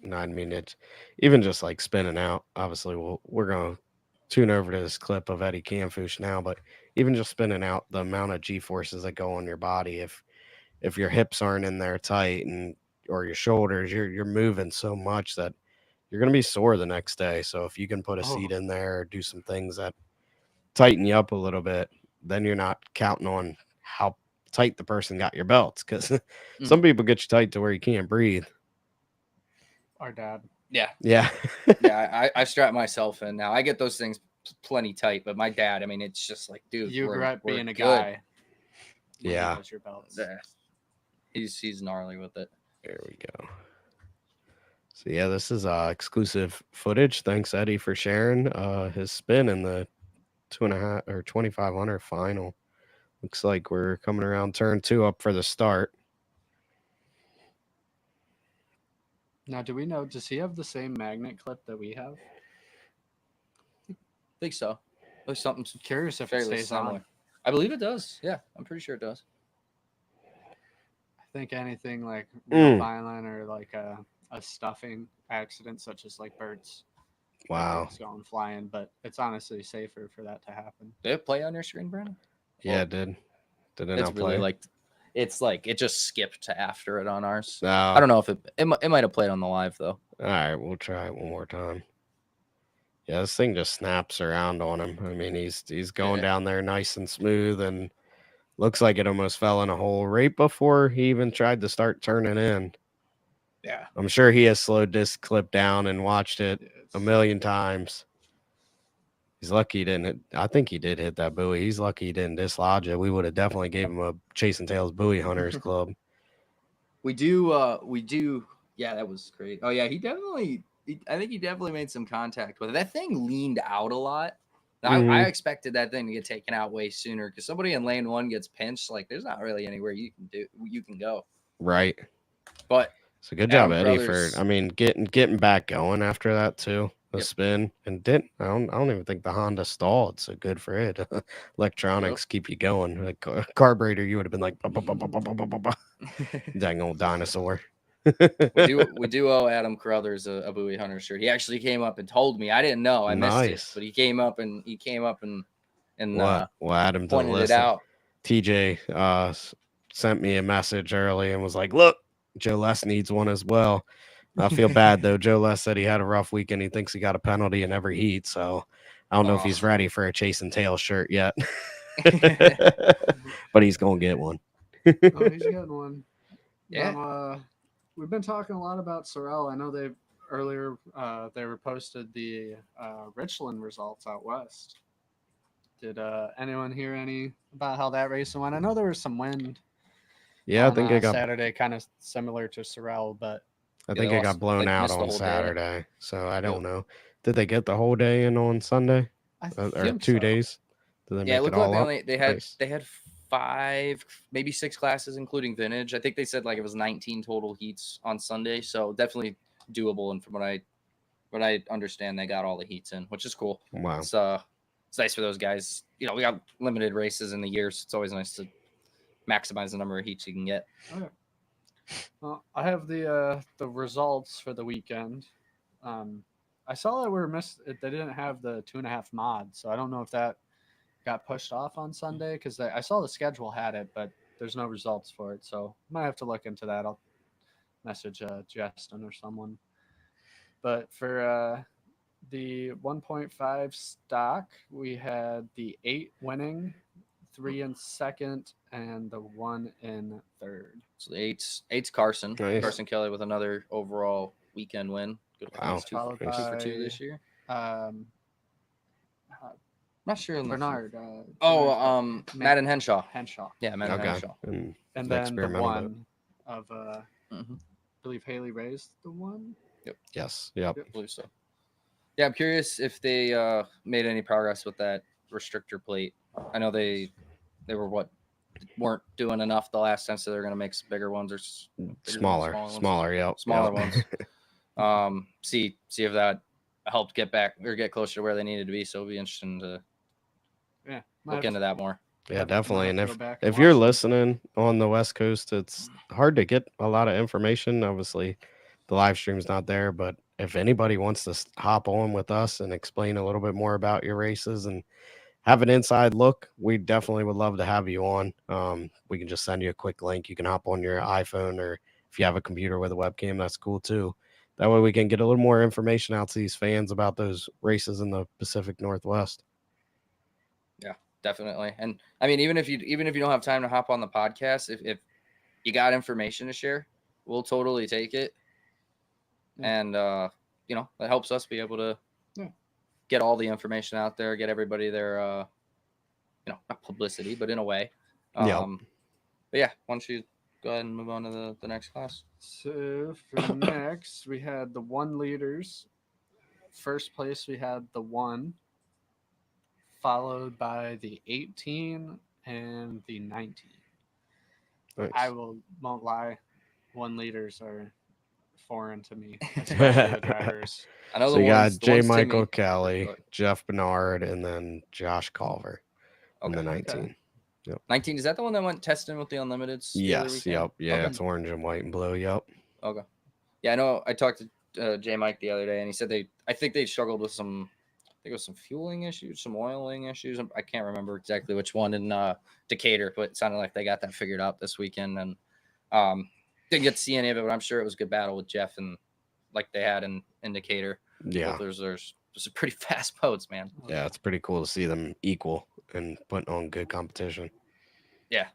No, I mean, it's even just like spinning out. Obviously, we're going to tune over to this clip of Eddie Camfouche now, but even just spinning out, the amount of G forces that go on your body, if your hips aren't in there tight or your shoulders, you're moving so much that you're going to be sore the next day. So if you can put a seat in there or do some things that tighten you up a little bit, then you're not counting on how tight the person got your belts, because some people get you tight to where you can't breathe.
Our dad.
Yeah. I strap myself in now. I get those things plenty tight, but my dad, I mean, it's just like, dude,
you grew up being a
good.
guy.
Yeah.
Your belts.
Yeah. He's gnarly with it.
There we go. So yeah, this is exclusive footage. Thanks, Eddie, for sharing his spin in the 2.5 or 2500 final. Looks like we're coming around turn 2 up for the start.
Now, do we know, does he have the same magnet clip that we have?
I think so. There's something
Curious if it
fairly
stays
similar.
on.
I believe it does. Yeah, I'm pretty sure it does.
I think anything like real violent or like a stuffing accident, such as like birds.
Wow.
It's going flying, but it's honestly safer for that to happen.
Did it play on your screen, Brandon?
Yeah, it did. Did it
It's
not
really
play?
it's like it just skipped to after it on ours.
No.
I don't know if it might have played on the live though.
All right, we'll try it one more time. Yeah, this thing just snaps around on him. I mean, he's going down there nice and smooth, and looks like it almost fell in a hole right before he even tried to start turning in.
Yeah.
I'm sure he has slowed this clip down and watched it a million times. He's lucky he didn't. I think he did hit that buoy. He's lucky he didn't dislodge it. We would have definitely gave him a Chasing Tails Buoy Hunters Club.
We do. Yeah, that was great. Oh yeah, I think he definitely made some contact with it. That thing leaned out a lot. I expected that thing to get taken out way sooner, because somebody in lane 1 gets pinched. Like, there's not really anywhere you can go.
Right.
But
it's a good job, Eddie, for getting back going after that too. The spin, and I don't even think the Honda stalled. So good for it. Electronics keep you going. Like carburetor, you would have been like, dang old dinosaur.
we do owe Adam Carruthers a Buoy Hunter shirt. He actually came up and told me. I didn't know. I missed it, but he came up and
Adam
pointed it out.
TJ sent me a message early and was like, "Look, Joe Les needs one as well." I feel bad though. Joe Les said he had a rough weekend. He thinks he got a penalty in every heat, so I don't know if he's ready for a Chasing Tail shirt yet. But he's gonna get one.
Oh, he's getting one. Yeah. We've been talking a lot about Sorel. I know they posted the Richland results out west. Did anyone hear any about how that race went? I know there was some wind.
Yeah, I think it got
Saturday, kind of similar to Sorel, but
I think it got blown out on Saturday. So I don't know. Did they get the whole day in on Sunday? Or 2 days? Did they make it all up?
They had 5, maybe 6 classes, including vintage. I think they said like it was 19 total heats on Sunday, so definitely doable. And from what I understand, they got all the heats in, which is cool.
Wow.
It's nice for those guys. We got limited races in the year, so it's always nice to maximize the number of heats you can get.
Okay. Well, I have the results for the weekend. I saw that they didn't have the 2.5 mod, so I don't know if that got pushed off on Sunday, because I saw the schedule had it, but there's no results for it, so I might have to look into that. I'll message Justin or someone. But for the 1.5 stock, we had the 8 winning, 3 in second, and the 1 in third.
So the eight's Carson.
Nice.
Carson Kelly with another overall weekend win. Good
Wow.
2 for 2 this year. Not sure.
Bernard.
Matt and Henshaw. Yeah, Matt and Henshaw.
And then the 1 of, I believe Haley raised the 1.
Yep. Yes. Yep.
I believe so. Yeah, I'm curious if they made any progress with that restrictor plate. I know they were weren't doing enough the last time, so they're going to make some bigger ones or
smaller, yep.
Smaller ones. See if that helped get back or get closer to where they needed to be. So it'll be interesting to look into that more.
Yeah, definitely. And if
watch
you're
them.
listening on the West Coast, it's hard to get a lot of information. Obviously, the live stream's not there, but if anybody wants to hop on with us and explain a little bit more about your races and have an inside look, we definitely would love to have you on. We can just send you a quick link. You can hop on your iPhone, or if you have a computer with a webcam, that's cool too. That way we can get a little more information out to these fans about those races in the Pacific Northwest.
Yeah, definitely. And I mean, even if you don't have time to hop on the podcast, if you got information to share, we'll totally take it. And that helps us be able to get all the information out there, get everybody their not publicity, but in a way. But yeah, why don't you go ahead and move on to the next class?
So for next, we had the 1 liters. First place, we had the 1, followed by the 18 and the 19.
Nice.
I won't lie, 1 liters are foreign to me, especially the drivers.
I know
So you got J. Michael Kelly, Jeff Bernard, and then Josh Culver in the 19.
Okay.
Yep.
19, is that the one that went testing with the Unlimiteds?
Yes, yep. Yeah,
Okay.
it's orange and white and blue, yep.
Okay. Yeah, I know I talked to J. Mike the other day, and he said I think they struggled with some fueling issues, some oiling issues. I can't remember exactly which one in Decatur, but it sounded like they got that figured out this weekend. And didn't get to see any of it, but I'm sure it was a good battle with Jeff and like they had in Decatur.
Yeah.
But there's some pretty fast boats, man.
Yeah, it's pretty cool to see them equal and putting on good competition.
Yeah.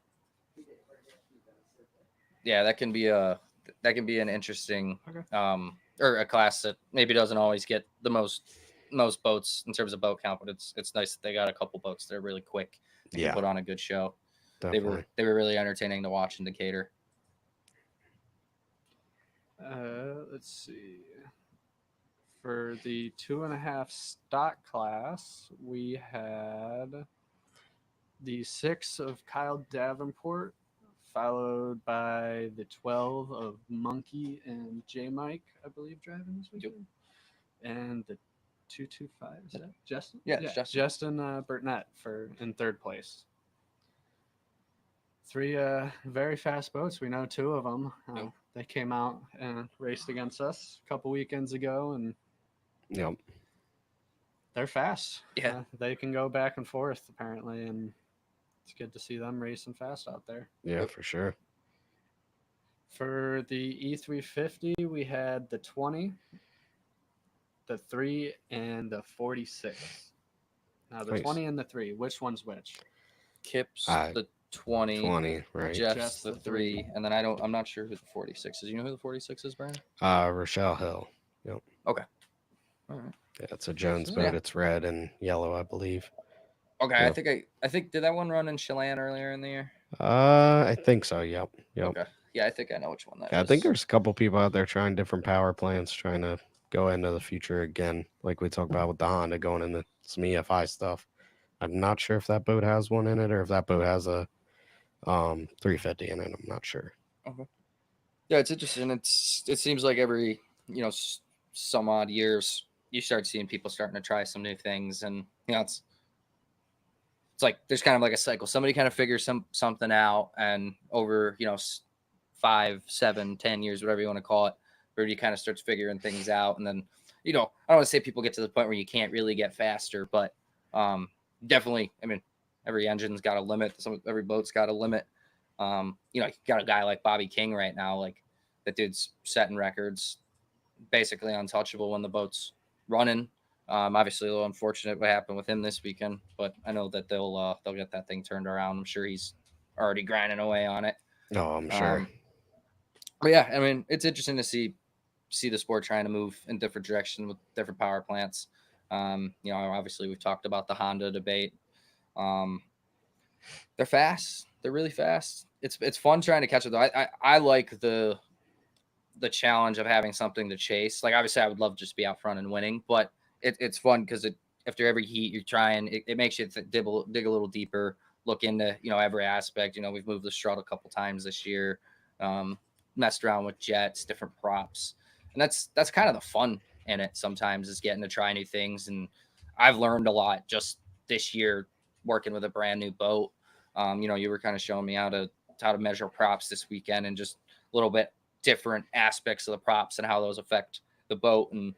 Yeah, that can be an interesting or a class that maybe doesn't always get the most boats in terms of boat count, but it's nice that they got a couple boats that are really quick and can put on a good show.
Definitely.
They were really entertaining to watch in Decatur.
Let's see. For the 2.5 stock class, we had the 6 of Kyle Davenport, followed by the 12 of Monkey and J. Mike, I believe, driving this weekend. And the 225, is that Justin?
Yeah,
Justin Burtnett in 3rd place. 3 very fast boats. We know 2 of them. They came out and raced against us a couple weekends ago, and they're fast.
Yeah,
they can go back and forth apparently, and it's good to see them racing fast out there.
Yeah, for sure.
For the E350, we had the 20, the 3, and the 46. Now the 20 and the 3, which one's which?
Kip's the 20,
right?
Jeff's the 3, and then I'm not sure who the 46 is. You know who the 46 is, Brian?
Rochelle Hill. Yep.
Okay. All right.
Yeah, it's a Jones boat. It's red and yellow, I believe.
Okay, yep. I think did that one run in Chelan earlier in the year?
I think so. Yep.
Okay. Yeah, I think I know which one that is.
I think there's a couple people out there trying different power plants, trying to go into the future again, like we talked about with the Honda going into some EFI stuff. I'm not sure if that boat has one in it or if that boat has a 350 in it. I'm not sure.
Okay. Yeah, it's interesting. It seems like every some odd years you start seeing people starting to try some new things, and it's like there's kind of like a cycle. Somebody kind of figures something out, and over 5, 7, 10 years, whatever you want to call it, where you kind of starts figuring things out, and then I don't want to say people get to the point where you can't really get faster, but definitely, I mean, every engine's got a limit. Every boat's got a limit. You got a guy like Bobby King right now, like that dude's setting records, basically untouchable when the boat's running. Obviously, a little unfortunate what happened with him this weekend, but I know that they'll get that thing turned around. I'm sure he's already grinding away on it.
Oh, I'm sure.
But yeah, I mean, it's interesting to see the sport trying to move in different directions with different power plants. Obviously we've talked about the Honda debate. They're fast. They're really fast. It's fun trying to catch it though. I like the challenge of having something to chase. Like obviously I would love to just be out front and winning, but it's fun because after every heat you're trying, it makes you dig a little deeper. look into, every aspect. We've moved the strut a couple times this year, messed around with jets, different props, and that's kind of the fun in it. Sometimes is getting to try new things, and I've learned a lot just this year working with a brand new boat. You were kind of showing me how to measure props this weekend, and just a little bit different aspects of the props and how those affect the boat. And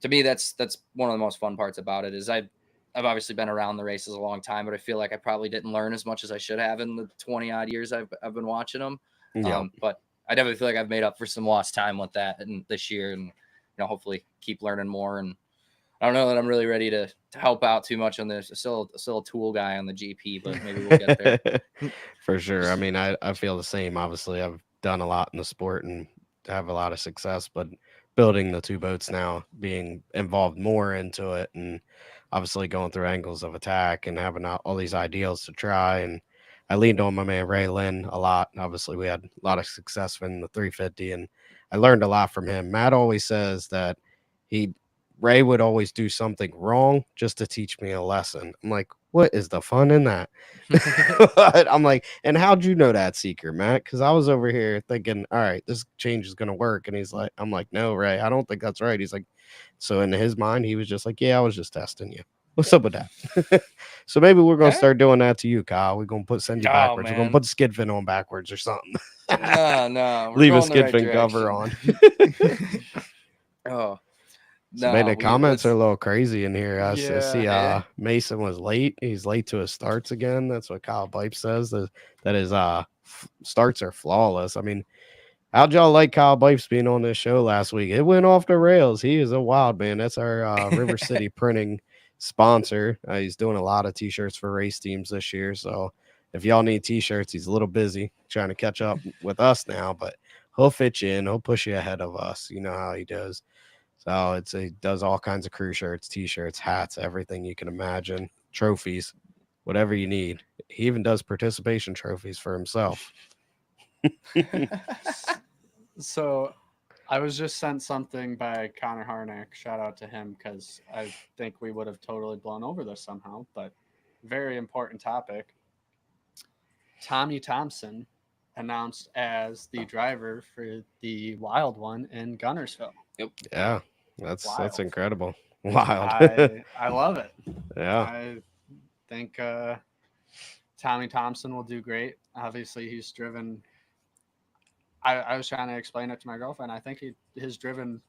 to me, that's one of the most fun parts about it. Is I've obviously been around the races a long time, but I feel like I probably didn't learn as much as I should have in the 20 odd years I've been watching them.
Yeah.
But I definitely feel like I've made up for some lost time with that and this year, and hopefully keep learning more. And I don't know that I'm really ready to help out too much on this. Still a tool guy on the GP, but maybe we'll get there.
For sure. I mean, I feel the same. Obviously, I've done a lot in the sport and have a lot of success, but building the two boats now, being involved more into it, and obviously going through angles of attack and having all these ideals to try. And I leaned on my man Ray Lynn a lot. Obviously, we had a lot of success in the 350, and I learned a lot from him. Matt always says that he Ray would always do something wrong just to teach me a lesson. I'm like, what is the fun in that? But I'm like, and how'd you know that secret, Matt? Because I was over here thinking, all right, this change is gonna work. And he's like, I'm like, no, Ray, I don't think that's right. He's like, so in his mind, he was just like, yeah, I was just testing you. What's up with that? So maybe we're gonna
Okay.
start doing that to you, Kyle. We're gonna send you
Oh,
backwards. We're gonna
man.
put the skid fin on backwards or something.
No, we're
Leave a
going the
skid
right
fin cover on.
direction. Oh,
So man,
no,
the comments are a
let's.
little crazy in here. I see
Yeah.
Mason was late. He's late to his starts again. That's what Kyle Pipe says. That his starts are flawless. I mean, how'd y'all like Kyle Pipes being on this show last week? It went off the rails. He is a wild man. That's our River City printing sponsor. He's doing a lot of t-shirts for race teams this year. So if y'all need t-shirts, he's a little busy trying to catch up with us now, but he'll fit you in. He'll push you ahead of us. You know how he does. So he does all kinds of crew shirts, t-shirts, hats, everything you can imagine, trophies, whatever you need. He even does participation trophies for himself.
So I was just sent something by Connor Harnack. Shout out to him because I think we would have totally blown over this somehow. But very important topic. Tommy Thompson announced as the driver for the Wild One in Gunnersville.
Yeah, that's
Wild.
incredible. Wild.
I love it.
Yeah.
I think Tommy Thompson will do great. Obviously, he's driven. I was trying to explain it to my girlfriend. I think he has driven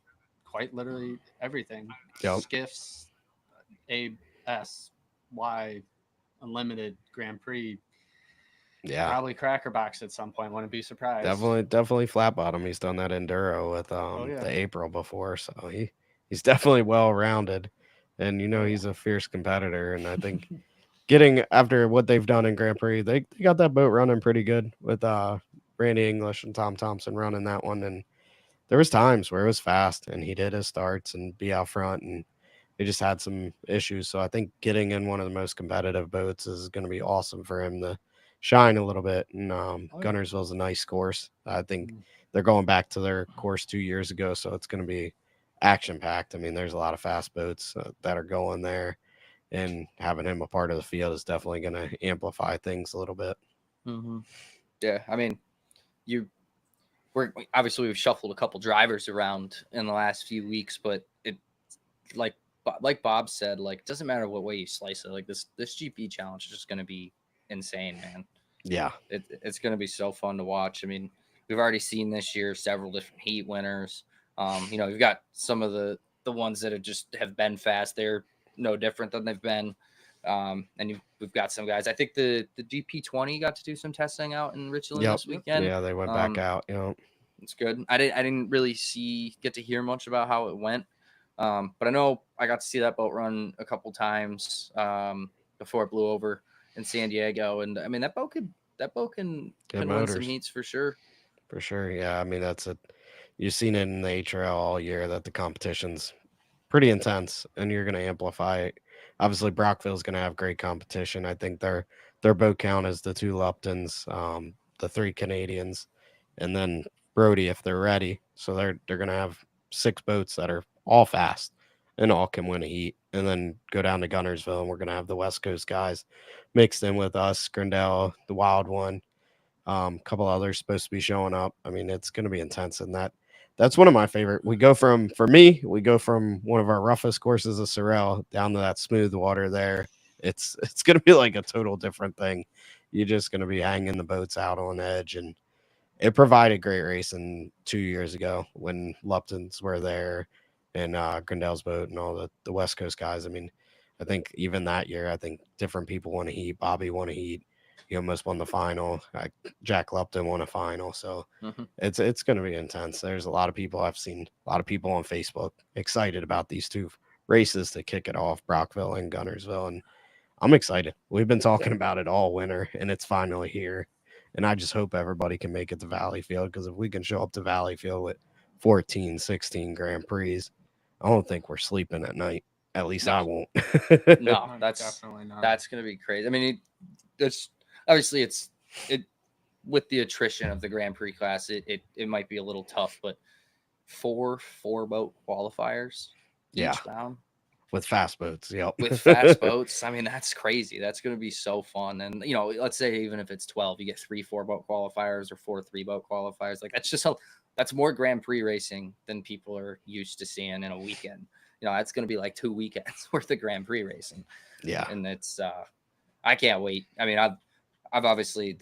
quite literally everything.
Yep.
Skiffs, A, S, Y, Unlimited, Grand Prix,
Yeah.
probably Cracker Box at some point. Wouldn't be surprised.
Definitely flat bottom. He's done that enduro with
Yeah.
the April before, so he's definitely well rounded, and
Oh, yeah.
he's a fierce competitor. And I think getting after what they've done in Grand Prix, they got that boat running pretty good with Randy English and Tom Thompson running that one. And there was times where it was fast and he did his starts and be out front, and they just had some issues. So I think getting in one of the most competitive boats is going to be awesome for him to shine a little bit. And Gunnersville's a nice course. I think they're going back to their course 2 years ago, so it's going to be action packed. I mean, there's a lot of fast boats that are going there, and having him a part of the field is definitely going to amplify things a little bit.
Mm-hmm. Yeah, I mean, we've shuffled a couple drivers around in the last few weeks, but it like Bob said, like it doesn't matter what way you slice it. Like this GP challenge is just going to be insane, man.
Yeah,
it's going to be so fun to watch. I mean, we've already seen this year several different heat winners. We've got some of the ones that have been fast. They're no different than they've been. And we've got some guys. I think the GP20 got to do some testing out in Richland this weekend.
Yeah, they went back out.
It's good. I didn't really get to hear much about how it went, but I know I got to see that boat run a couple times before it blew over in San Diego, and I mean that boat can win some heats for sure.
For sure, yeah. I mean that's it. You've seen it in the HRL all year that the competition's pretty intense, and you're going to amplify it. Obviously, Brockville's going to have great competition. I think their boat count is the 2 Luptons, the 3 Canadians, and then Brody if they're ready. So they're going to have 6 boats that are all fast and all can win a heat. and then go down to Gunnersville, and we're gonna have the West Coast guys mixed in with us. Grindel, the Wild One, a couple others supposed to be showing up. I mean, it's gonna be intense, and that's one of my favorite. For me, we go from one of our roughest courses of Sorel down to that smooth water there. It's gonna be like a total different thing. You're just gonna be hanging the boats out on edge, and it provided great racing 2 years ago when Lupton's were there and Grindel's boat and all the West Coast guys. I mean, I think even that year, I think different people won a heat. Bobby won a heat. He almost won the final. Jack Lupton won a final. So
Mhm.
it's going to be intense. There's a lot of people I've seen, a lot of people on Facebook excited about these two races to kick it off, Brockville and Gunnersville, and I'm excited. We've been talking about it all winter, and it's finally here. And I just hope everybody can make it to Valleyfield, because if we can show up to Valleyfield with 14, 16 Grand Prix, I don't think we're sleeping at night. At least I
No.
won't.
No,
Definitely not.
that's gonna be crazy. I mean, it's obviously it with the attrition of the Grand Prix class, it might be a little tough, but four boat qualifiers
Yeah.
each bound
With fast boats. Yep.
with fast boats. I mean, that's crazy. That's going to be so fun. And let's say even if it's 12, you get 3 4-boat qualifiers or 4 3-boat qualifiers. Like that's more Grand Prix racing than people are used to seeing in a weekend. That's going to be like 2 weekends worth of Grand Prix racing.
Yeah.
And it's I can't wait. I mean, I've obviously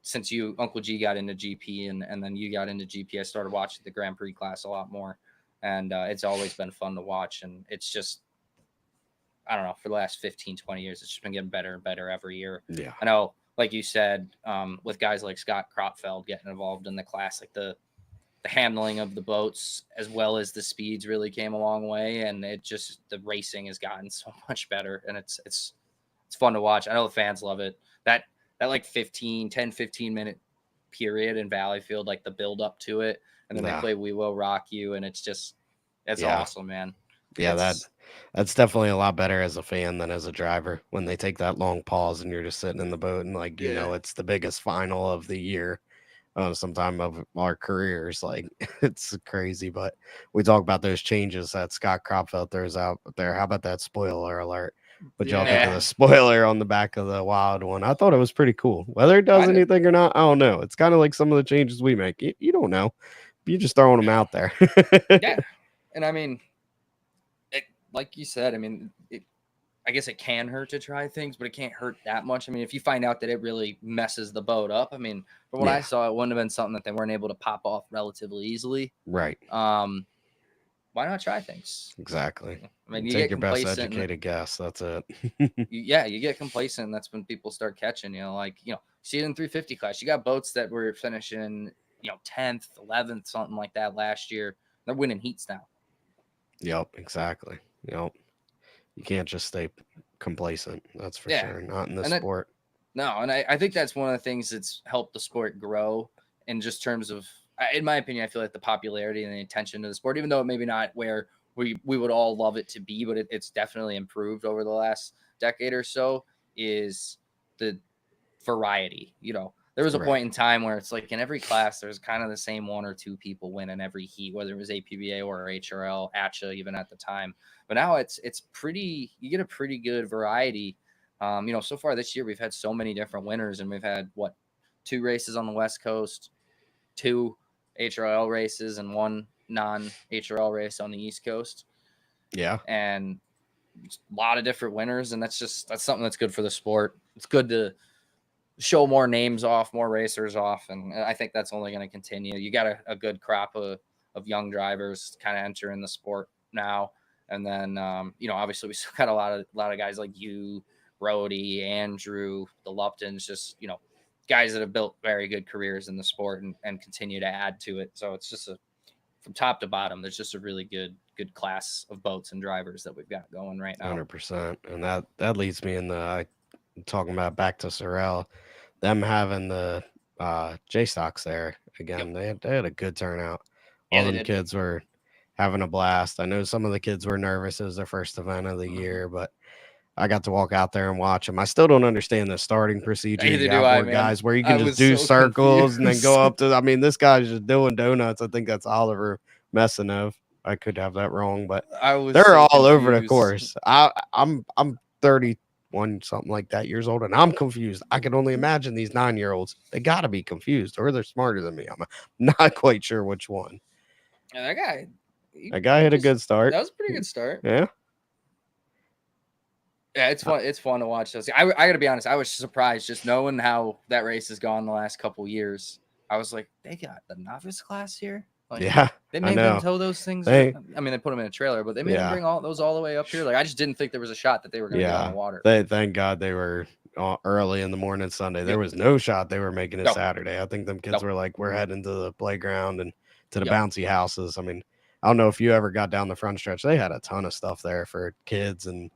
since Uncle G got into GP and then you got into GP, I started watching the Grand Prix class a lot more. And it's always been fun to watch. And it's just, I don't know, for the last 15, 20 years, it's just been getting better and better every year.
Yeah.
I know, like you said, with guys like Scott Kropfeld getting involved in the class, like the handling of the boats as well as the speeds really came a long way. And the racing has gotten so much better. And it's fun to watch. I know the fans love it. That like 10, 15 minute period in Valleyfield, like the build up to it. And then they play We Will Rock You. And it's awesome, man.
Yeah, that's definitely a lot better as a fan than as a driver when they take that long pause and you're just sitting in the boat and it's the biggest final of the year, sometime of our careers. Like it's crazy, but we talk about those changes that Scott Kropfeld throws out there. How about that spoiler alert? What y'all think of the spoiler on the back of the Wild One? I thought it was pretty cool. Whether it does anything or not, I don't know. It's kind of like some of the changes we make. You don't know. You're just throwing them out there.
Yeah. And I mean, like you said, I mean, I guess it can hurt to try things, but it can't hurt that much. I mean, if you find out that it really messes the boat up, I mean, from what I saw, it wouldn't have been something that they weren't able to pop off relatively easily.
Right.
Why not try things?
Exactly.
I mean,
you take your best educated guess. That's it.
You get complacent. And that's when people start catching, see it in 350 class. You got boats that were finishing, 10th, 11th, something like that last year. They're winning heats now.
Yep, exactly. Yep. You can't just stay complacent. That's for sure. Not in this sport.
No, and I think that's one of the things that's helped the sport grow in just terms of, in my opinion, I feel like the popularity and the attention to the sport, even though it maybe not where we would all love it to be, but it's definitely improved over the last decade or so, is the variety. There was a point in time where it's like in every class, there's kind of the same 1 or 2 people winning every heat, whether it was APBA or HRL, ACHA, even at the time. But now it's pretty, you get a pretty good variety. So far this year, we've had so many different winners, and we've had 2 races on the West Coast, 2 HRL races, and 1 non-HRL race on the East Coast.
Yeah.
And a lot of different winners. And that's something that's good for the sport. It's good to show more names off, more racers off. And I think that's only going to continue. You got a good crop of young drivers kind of entering the sport now. And then, obviously we still got a lot of guys like you, Brody, Andrew, the Luptons, just, guys that have built very good careers in the sport and continue to add to it. So it's just from top to bottom, there's just a really good class of boats and drivers that we've got going right now.
100%. And that leads me in talking about back to Sorel, them having the J stocks there again. Yep. They had a good turnout. All them kids were having a blast. I know some of the kids were nervous. It was their first event of the year, but I got to walk out there and watch them. I still don't understand the starting procedure.
Neither do I,
guys, where you can just do circles and then go up to. I mean, this guy's just doing donuts. I think that's Oliver Messonov. I could have that wrong, but
I was
they're
so
all over the
confused.
course. I'm 31 something like that years old, and I'm confused. I can only imagine these 9-year-olds. They got to be confused, or they're smarter than me. I'm not quite sure which one.
Yeah, that guy.
That guy hit a good
That
start.
was a pretty good start.
Yeah.
Yeah, it's fun. It's fun to watch those. I got to be honest. I was surprised just knowing how that race has gone the last couple years. I was like, they got the novice class here. Like,
Yeah.
they
I
made them
know.
tow those things.
They-
I mean, they put them in a trailer, but they made them
Yeah.
bring all those all the way up here. Like, I just didn't think there was a shot that they were going to get on
Yeah.
the water.
Thank God they were early in the morning Sunday. There
Yep.
was no shot they were making it
Nope.
Saturday. I think them kids
Nope.
were like, we're heading to the playground and to the
Yep.
bouncy houses. I mean, I don't know if you ever got down the front stretch. They had a ton of stuff there for kids and a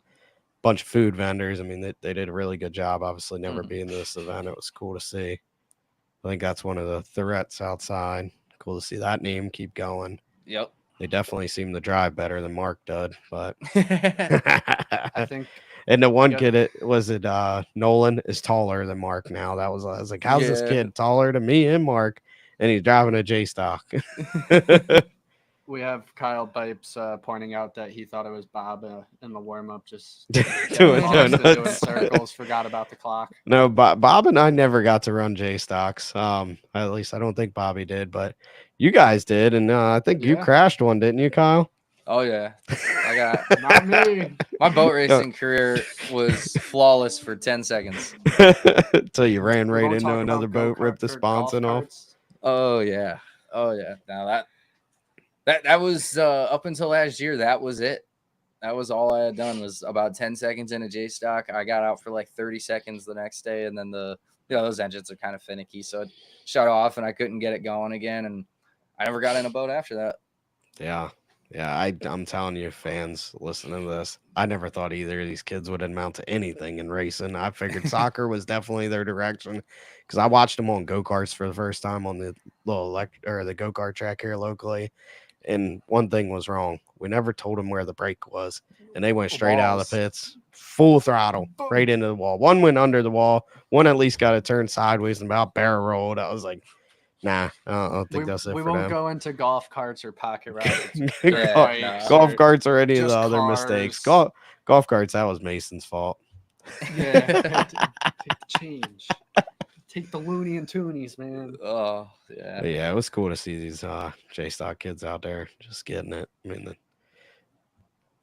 bunch of food vendors. I mean, they did a really good job. Obviously, never being to this event, it was cool to see. I think that's one of the threats outside. Cool to see that name keep going.
Yep.
They definitely seem to drive better than Mark did, but
I think
and the one
Yep.
kid, Nolan is taller than Mark now. I was like, how's this
Yeah.
kid taller than me and Mark? And he's driving a J stock.
we have Kyle Pipes pointing out that he thought it was Bob in the warm up, just
doing
lost and doing
donuts.
circles, forgot about the clock.
No, Bob and I never got to run J stocks. At least I don't think Bobby did, but you guys did, and I think you
Yeah.
crashed one, didn't you, Kyle?
Oh yeah. I got
Not me.
my boat racing career was flawless for 10 seconds.
Until you ran
We
right
won't
into
talk
another
about
boat, ripped the
golf
sponson off.
carts.
Oh yeah. Oh yeah. Now that was up until last year. That was it. That was all I had done was about 10 seconds in a J stock. I got out for like 30 seconds the next day, and then those engines are kind of finicky, so it shut off and I couldn't get it going again, and I never got in a boat after that.
Yeah, I'm telling you, fans listening to this, I never thought either of these kids would amount to anything in racing. I figured soccer was definitely their direction because I watched them on go-karts for the first time on the little the go-kart track here locally. And one thing was wrong. We never told them where the brake was, and they went straight out of the pits, full throttle, right into the wall. One went under the wall. One at least got to turn sideways and about barrel rolled. I was like, nah, I don't think that's it
We
for
won't
them.
go into golf carts or pocket rockets.
Yeah,
Golf carts or any of the
just
other mistakes.
cars.
Golf carts, that was Mason's fault.
Yeah, take the change. Take the loony and toonies, man.
Oh yeah.
But yeah, it was cool to see these J Stock kids out there just getting it. I mean,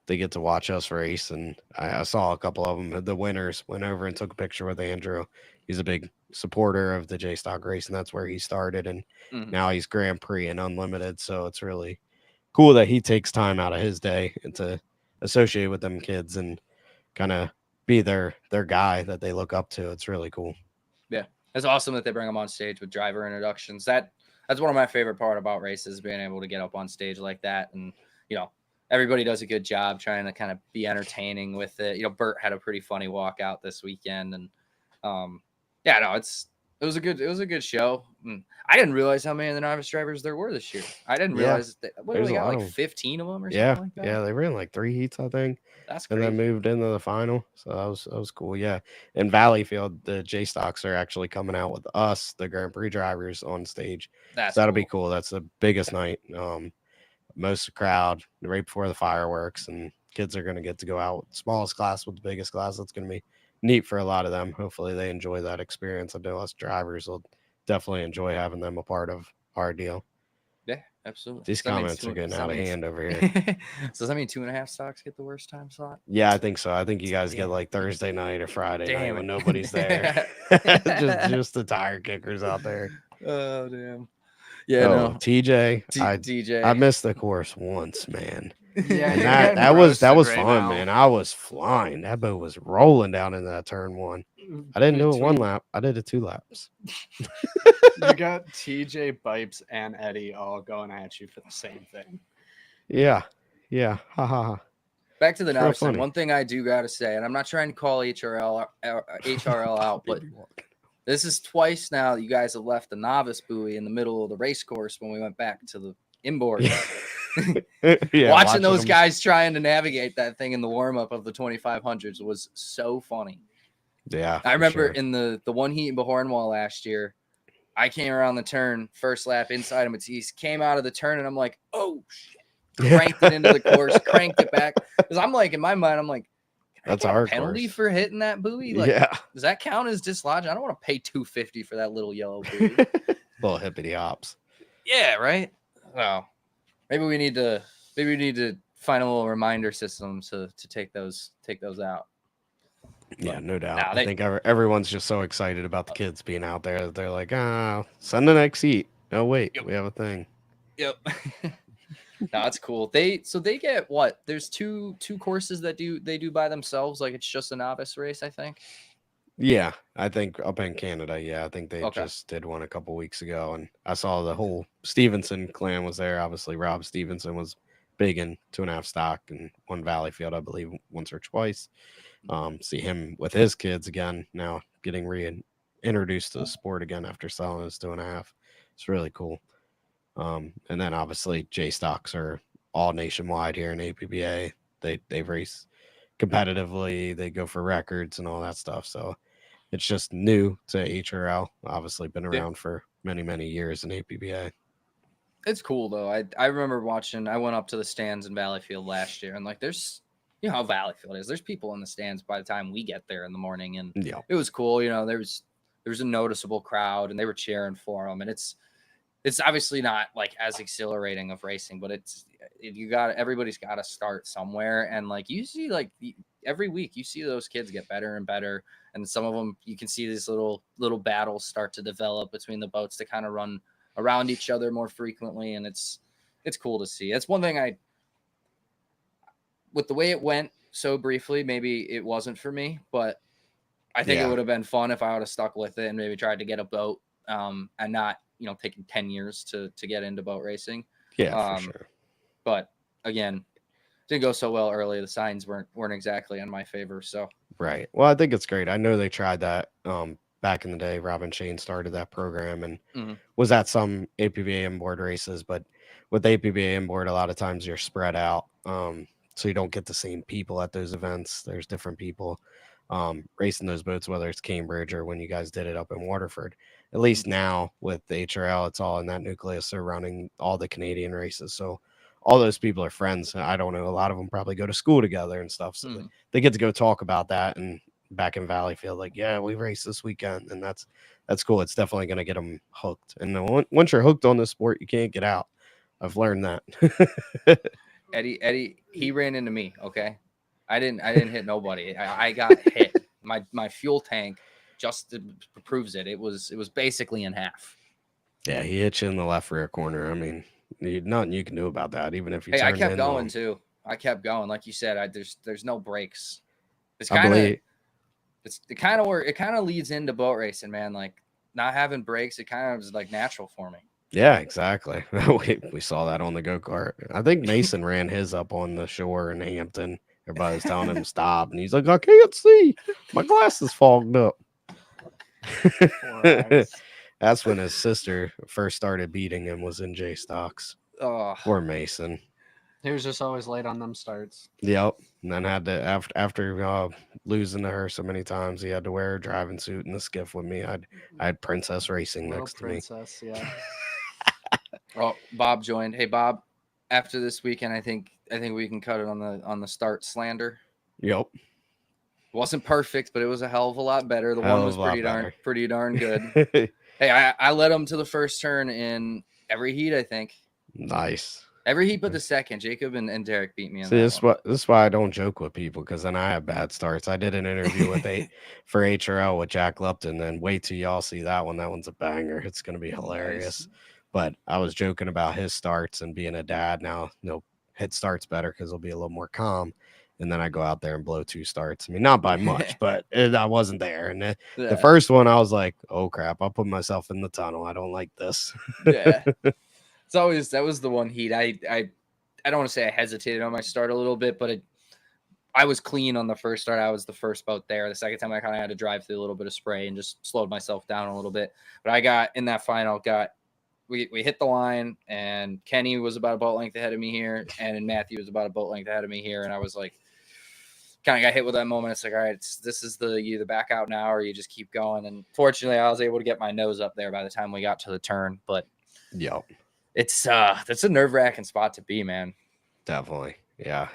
they get to watch us race, and I saw a couple of them. The winners went over and took a picture with Andrew. He's a big supporter of the J Stock race, and that's where he started. And now he's Grand Prix and Unlimited, so it's really cool that he takes time out of his day and to associate with them kids and kind of be their guy that they look up to. It's really cool.
Yeah, it's awesome that they bring them on stage with driver introductions. That's one of my favorite part about races, being able to get up on stage like that, and everybody does a good job trying to kind of be entertaining with it. Bert had a pretty funny walkout this weekend, and it was a good show. I didn't realize how many of the novice drivers there were this year. I didn't realize that we got like 15 of them or something like that.
Yeah, they ran like 3 heats, I think.
That's
and
crazy.
then moved into the final. So that was cool. Yeah. In Valleyfield, the J Stocks are actually coming out with us, the Grand Prix drivers, on stage. So that'll be cool. That's the biggest night. Most crowd right before the fireworks, and kids are going to get to go out with the smallest class with the biggest class. That's going to be neat for a lot of them. Hopefully they enjoy that experience. I know us drivers will definitely enjoy having them a part of our deal.
Yeah, absolutely.
These comments are getting out of hand over here.
So does that mean 2.5 stocks get the worst time slot?
Yeah, I think so. I think you guys get like Thursday night or Friday night when nobody's there. just the tire kickers out there.
Oh damn. Yeah, no.
TJ.
TJ.
I missed the course once, man.
Yeah,
And that was fun, man. I was flying. That boat was rolling down into that turn one. I didn't do it 1 lap. I did it 2 laps.
You got TJ, Bipes, and Eddie all going at you for the same thing.
Yeah. Ha ha ha.
Back to the novice thing. One thing I do gotta say, and I'm not trying to call HRL out, but this is twice now you guys have left the novice buoy in the middle of the race course when we went back to the inboard.
Yeah,
watching those guys trying to navigate that thing in the warm-up of the 2500s was so funny.
Yeah,
I remember in the one heat in Bahornwall last year, I came around the turn, first lap inside of Matisse, came out of the turn, and I'm like, oh shit. cranked it into the course, cranked it back. Because I'm like, in my mind, I'm like, can
That's
I
a
get
hard
penalty
course.
for hitting that buoy? Like,
Yeah.
does that count as dislodging? I don't want to pay $250 for that little yellow buoy.
Little hippity hops.
Yeah, right. Well, maybe we need to find a little reminder system to take those out.
Yeah,
But,
no doubt.
nah,
I think everyone's just so excited about the kids being out there that they're like, send the next heat. Oh wait,
Yep.
we have a thing.
Yep. No, that's cool. So they get what? There's two courses that they do by themselves. Like it's just a novice race, I think.
Yeah, I think up in Canada, yeah, I think they
Okay.
just did one a couple weeks ago, and I saw the whole Stevenson clan was there. Obviously, Rob Stevenson was big in 2.5 stock and won Valleyfield, I believe, once or twice. See him with his kids again now, getting introduced to the sport again after selling his 2.5. It's really cool. And then obviously J stocks are all nationwide here in APBA. They race competitively, they go for records and all that stuff. So it's just new to HRL. Obviously, been
Yeah.
around for many years in APBA.
It's cool though. I remember watching. I went up to the stands in Valleyfield last year, and like there's how Valleyfield is. There's people in the stands by the time we get there in the morning, and
Yeah,
it was cool. There was a noticeable crowd, and they were cheering for them, and it's obviously not like as exhilarating of racing, but everybody's got to start somewhere, and like you see every week you see those kids get better and better, and some of them you can see these little battles start to develop between the boats to kind of run around each other more frequently, and it's cool to see. That's one thing with the way it went so briefly, maybe it wasn't for me, but I think it would have been fun if I would have stuck with it and maybe tried to get a boat and not taking 10 years to get into boat racing.
yeah, for sure.
But again, didn't go so well early. The signs weren't exactly in my favor. So
Right. Well, I think it's great. I know they tried that back in the day. Robin Shane started that program and was at some APBA inboard races, but with APBA inboard, a lot of times you're spread out. So you don't get the same people at those events. There's different people racing those boats, whether it's Cambridge or when you guys did it up in Waterford. At least now with the HRL, it's all in that nucleus. They're running all the Canadian races. So all those people are friends. I don't know. A lot of them probably go to school together and stuff. So they get to go talk about that. And back in Valleyfield, like, yeah, we race this weekend. And that's cool. It's definitely going to get them hooked. And once you're hooked on the sport, you can't get out. I've learned that.
Eddie, he ran into me. Okay. I didn't hit nobody. I got hit. My fuel tank just proves it. It was basically in half.
Yeah, he hit you in the left rear corner. I mean, nothing you can do about that, even if you
Hey, I
turned
kept
in
going
on.
too. I kept going. Like you said, there's no brakes. It's
I
kind of
believe
it kind of leads into boat racing, man. Like not having brakes, it kind of is like natural for me.
Yeah, exactly. We saw that on the go-kart. I think Mason ran his up on the shore in Hampton. Everybody was telling him to stop, and he's like, I can't see. My glasses fogged up. That's when his sister first started beating him, was in J stocks.
Oh,
Poor Mason.
He was just always late on them starts.
Yep. And then had to after losing to her so many times, he had to wear a driving suit in the skiff with me. I had Princess Racing
Little
next
princess, yeah.
oh, Bob joined. Hey, Bob. After this weekend, I think we can cut it on the start slander.
to me. Yep.
Wasn't perfect, but it was a hell of a lot better. The one was pretty darn good. Hey, I led him to the first turn in every heat, I think.
Nice.
Every heat but the second. Jacob and Derek beat me in
See,
that
this is why I don't joke with people, because then I have bad starts. I did an interview with for HRL with Jack Lupton, then wait till y'all see that one. That one's a banger. It's going to be hilarious.
Nice.
But I was joking about his starts and being a dad now. Hit starts better because he'll be a little more calm. And then I go out there and blow 2 starts. I mean, not by much, but I wasn't there. And the first one, I was like, oh, crap. I'll put myself in the tunnel. I don't like this.
Yeah. It's always, that was the one heat. I don't want to say I hesitated on my start a little bit, but I was clean on the first start. I was the first boat there. The second time I kind of had to drive through a little bit of spray and just slowed myself down a little bit. But I got in that final, we hit the line, and Kenny was about a boat length ahead of me here, and Matthew was about a boat length ahead of me here. And I was like, kind of got hit with that moment. It's like, all right, this is you either back out now or you just keep going. And fortunately, I was able to get my nose up there by the time we got to the turn. But
Yep.
that's a nerve-wracking spot to be, man.
Definitely. Yeah.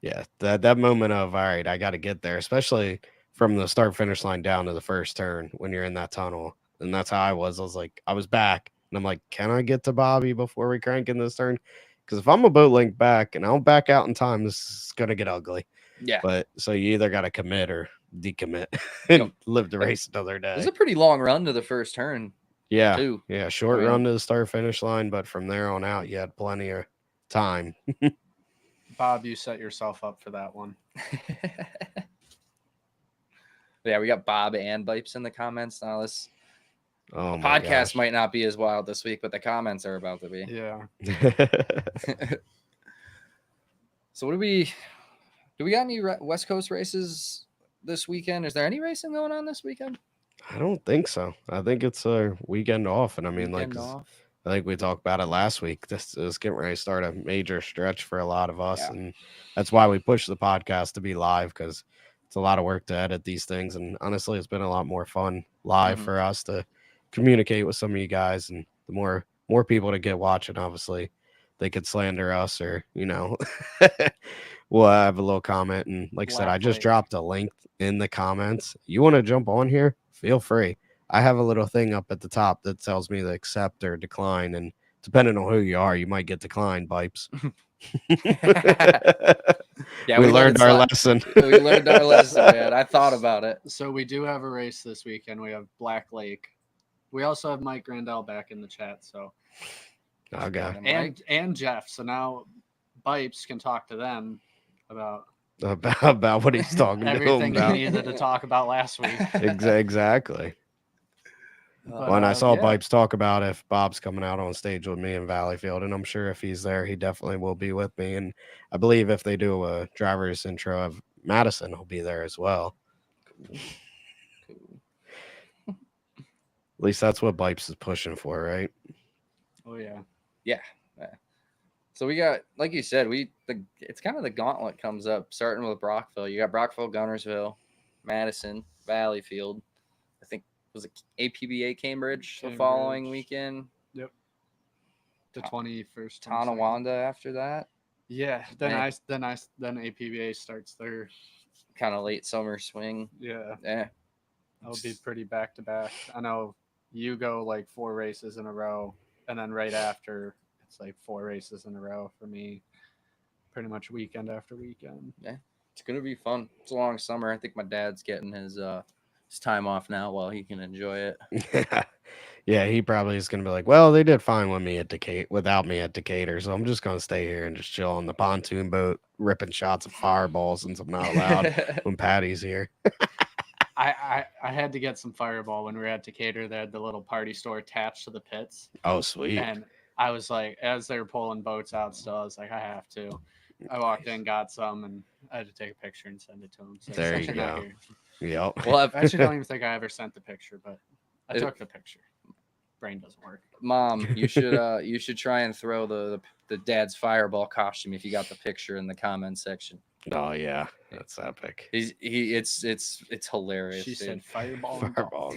Yeah, that moment of, all right, I got to get there, especially from the start finish line down to the first turn when you're in that tunnel. And that's how I was. I was like, I was back, and I'm like, can I get to Bobby before we crank in this turn? Because if I'm a boat link back and I don't back out in time, this is gonna get ugly.
Yeah.
But so you either got to commit or decommit and
Yep.
live the race another
It was
day.
a pretty long run to the first turn,
Yeah,
too.
yeah, short
I mean-
run to the start finish line, but from there on out, you had plenty of time.
Bob, you set yourself up for that one.
Yeah, we got Bob and Bipes in the comments. Now this
Oh my
podcast might not be as wild this week, but the comments are about to be.
Yeah.
gosh.
So what do we got any West Coast races this weekend? Is there any racing going on this weekend?
I don't think so. I think it's a weekend off, and I mean,
Weekend
like,
off?
I think we talked about it last week. This is getting ready to start a major stretch for a lot of us,
Yeah.
and that's why we push the podcast to be live, because it's a lot of work to edit these things. And honestly, it's been a lot more fun live
Mhm.
for us to communicate with some of you guys, and the more people to get watching, obviously, they could slander us, or we'll have a little comment. And like I said, I
Black
just
Lake.
dropped a link in the comments. You want to jump on here? Feel free. I have a little thing up at the top that tells me to accept or decline, and depending on who you are, you might get declined, Bipes.
Yeah,
we
let
learned
it
our
slide.
lesson.
We learned our lesson, man. I thought about it.
So we do have a race this weekend. We have Black Lake. We also have Mike Grandel back in the chat. So
Okay.
and Jeff. So now Bipes can talk to them about
About what he's talking to him
everything he
about.
needed to talk about last week.
Exactly.
But,
Well, and I saw
yeah.
Bipes talk about if Bob's coming out on stage with me in Valleyfield, and I'm sure if he's there, he definitely will be with me. And I believe if they do a driver's intro of Madison, he'll be there as well.
Cool.
At least that's what Bipes is pushing for, right?
Oh yeah.
Yeah. So we got, like you said, it's kind of the gauntlet comes up, starting with Brockville. You got Brockville, Gunnersville, Madison, Valleyfield. I think was it APBA Cambridge the following weekend.
Yep. The 21st.
Tonawanda after that.
Yeah. Then APBA starts their
Kind of late summer swing.
yeah.
Yeah.
That'll be pretty back to back. I know you go like 4 races in a row, and then right after it's like 4 races in a row for me. Pretty much weekend after weekend.
Yeah. It's gonna be fun. It's a long summer. I think my dad's getting his time off now while he can enjoy it.
Yeah, he probably is going to be like, well, they did fine with me at without me at Decatur, so I'm just going to stay here and just chill on the pontoon boat, ripping shots of Fireball since I'm not allowed when Patty's here.
I had to get some Fireball when we were at Decatur. They had the little party store attached to the pits.
Oh, sweet.
And I was like, as they were pulling boats out still, I was like, I have to. I walked in, got some, and I had to take a picture and send it to him. So
There
since
you
you're not
go.
here-
Yep.
Well,
I actually don't even think I ever sent the picture, but I took the picture. Brain doesn't work.
Mom, you should try and throw the dad's Fireball costume if you got the picture in the comment section.
Oh, yeah. That's epic.
It's hilarious.
She
dude.
said Fireball. And
Fireball.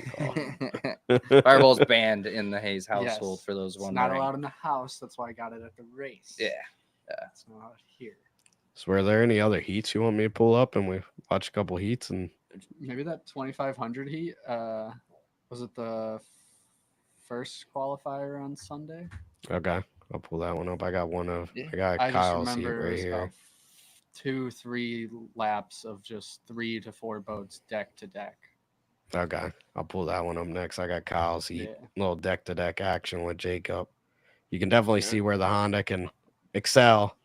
Fireball's banned in the Hayes household
Yes.
for those
It's
wondering.
not allowed in the house. That's why I got it at the race.
Yeah.
It's not allowed here.
So, were there any other heats you want me to pull up and we watch a couple heats? And
Maybe that 2500 heat. Was it the first qualifier on Sunday?
okay, I'll pull that one up. I got
Yeah.
I got
I just
Kyle's heat
remember it
right
was
here.
about 2-3 laps of just 3 to 4 boats deck to deck.
Okay, I'll pull that one up next. I got Kyle's heat, little deck to deck action with Jacob. You can definitely see where the Honda can excel.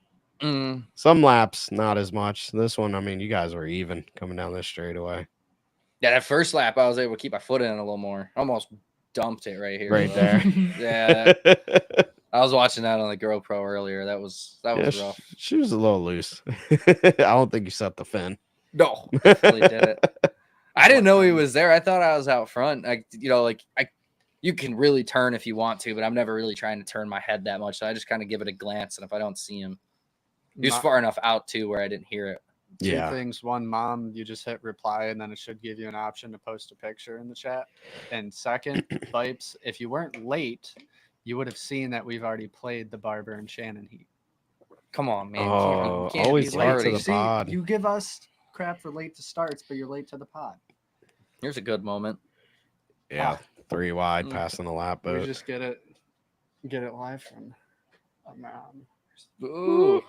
Some laps, not as much. This one, I mean, you guys were even coming down this straightaway.
Yeah, that first lap, I was able to keep my foot in a little more. Almost dumped it right here.
Right
though.
there.
Yeah, I was watching that on the GoPro earlier. That was rough.
She was a little loose. I don't think you set the fin.
No, definitely did it. I didn't know he was there. I thought I was out front. You can really turn if you want to, but I'm never really trying to turn my head that much. So I just kind of give it a glance, and if I don't see him, he was far enough out too where I didn't hear it.
Two things. One, Mom, you just hit reply, and then it should give you an option to post a picture in the chat. And second, Bipes, if you weren't late, you would have seen that we've already played the Barber and Shannon heat.
Come on, man.
Oh,
You can't
always
be
late to
already.
the pod.
You give us crap for late to starts, but you're late to the pod.
Here's a good moment.
Yeah, 3 wide,
Mm.
passing the lap
We
boat.
just get it live from.
Ooh.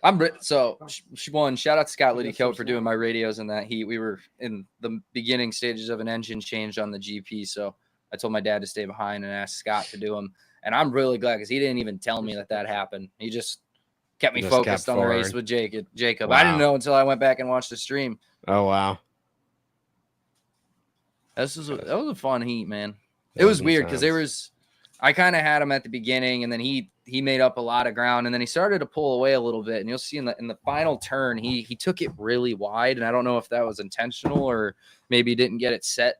One shout out to Scott Liddy Coat for doing my radios in that heat. We were in the beginning stages of an engine change on the GP, so I told my dad to stay behind and asked Scott to do them. And I'm really glad because he didn't even tell me that happened. He just kept me focused on the race with Jacob.
Wow.
I didn't know until I went back and watched the stream.
Oh wow,
That was a fun heat, man. It was weird because I kind of had him at the beginning, and then he made up a lot of ground, and then he started to pull away a little bit. And you'll see in the final turn, he took it really wide, and I don't know if that was intentional or maybe he didn't get it set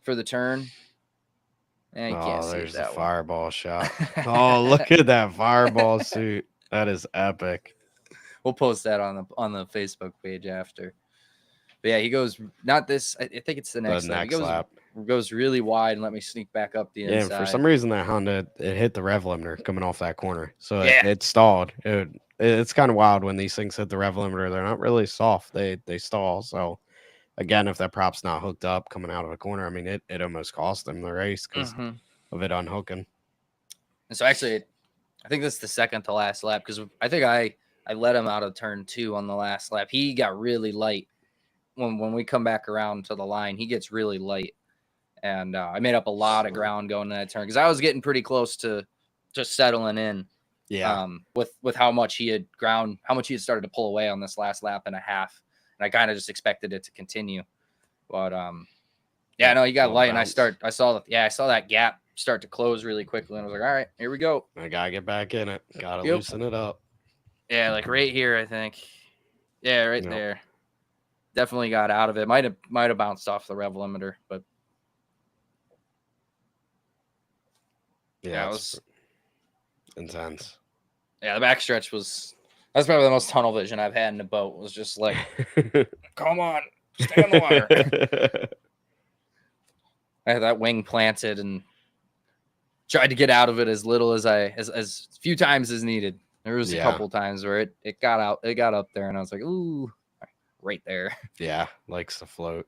for the turn. And you can't see
there's
that
a fireball shot. Oh, look at that fireball suit. That is epic.
We'll post that on the Facebook page after. But yeah, he goes not this. I think it's the next lap. He goes really wide and let me sneak back up the inside.
Yeah, and for some reason that Honda it hit the rev limiter coming off that corner, so it stalled. It's kind of wild when these things hit the rev limiter. They're not really soft. They stall. So again, if that prop's not hooked up coming out of a corner, I mean it almost cost them the race because of it unhooking.
And so actually, I think that's the second to last lap because I think I let him out of turn 2 on the last lap. He got really light when we come back around to the line. He gets really light, and I made up a lot of ground going to that turn because I was getting pretty close to just settling in.
Yeah.
With how much he had started to pull away on this last lap and a half, and I kind of just expected it to continue. But he got light, and I saw that gap start to close really quickly, and I was like, all right, here we go.
I gotta get back in it. Gotta loosen it up.
Yeah, like right here, I think. Yeah, right there. Definitely got out of it. Might have bounced off the rev limiter, but
yeah, it was intense.
Yeah, the backstretch that's probably the most tunnel vision I've had in a boat. Was just like, come on, stay on the water. I had that wing planted and tried to get out of it as little as few times as needed. There was a couple times where it got up there, and I was like, ooh, right there.
Yeah, likes to float.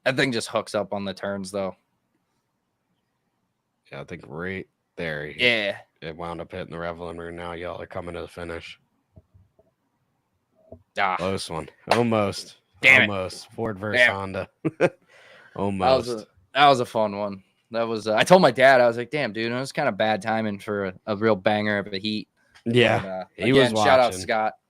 That thing just hooks up on the turns, though.
Yeah, I think right there. It wound up hitting the rev limiter. Now y'all are coming to the finish. Close one. Almost. Almost. Ford versus Honda. Almost.
That was a fun one. That was. I told my dad, I was like, "Damn, dude, it was kind of bad timing for a real banger of a heat."
Yeah,
but, he was watching.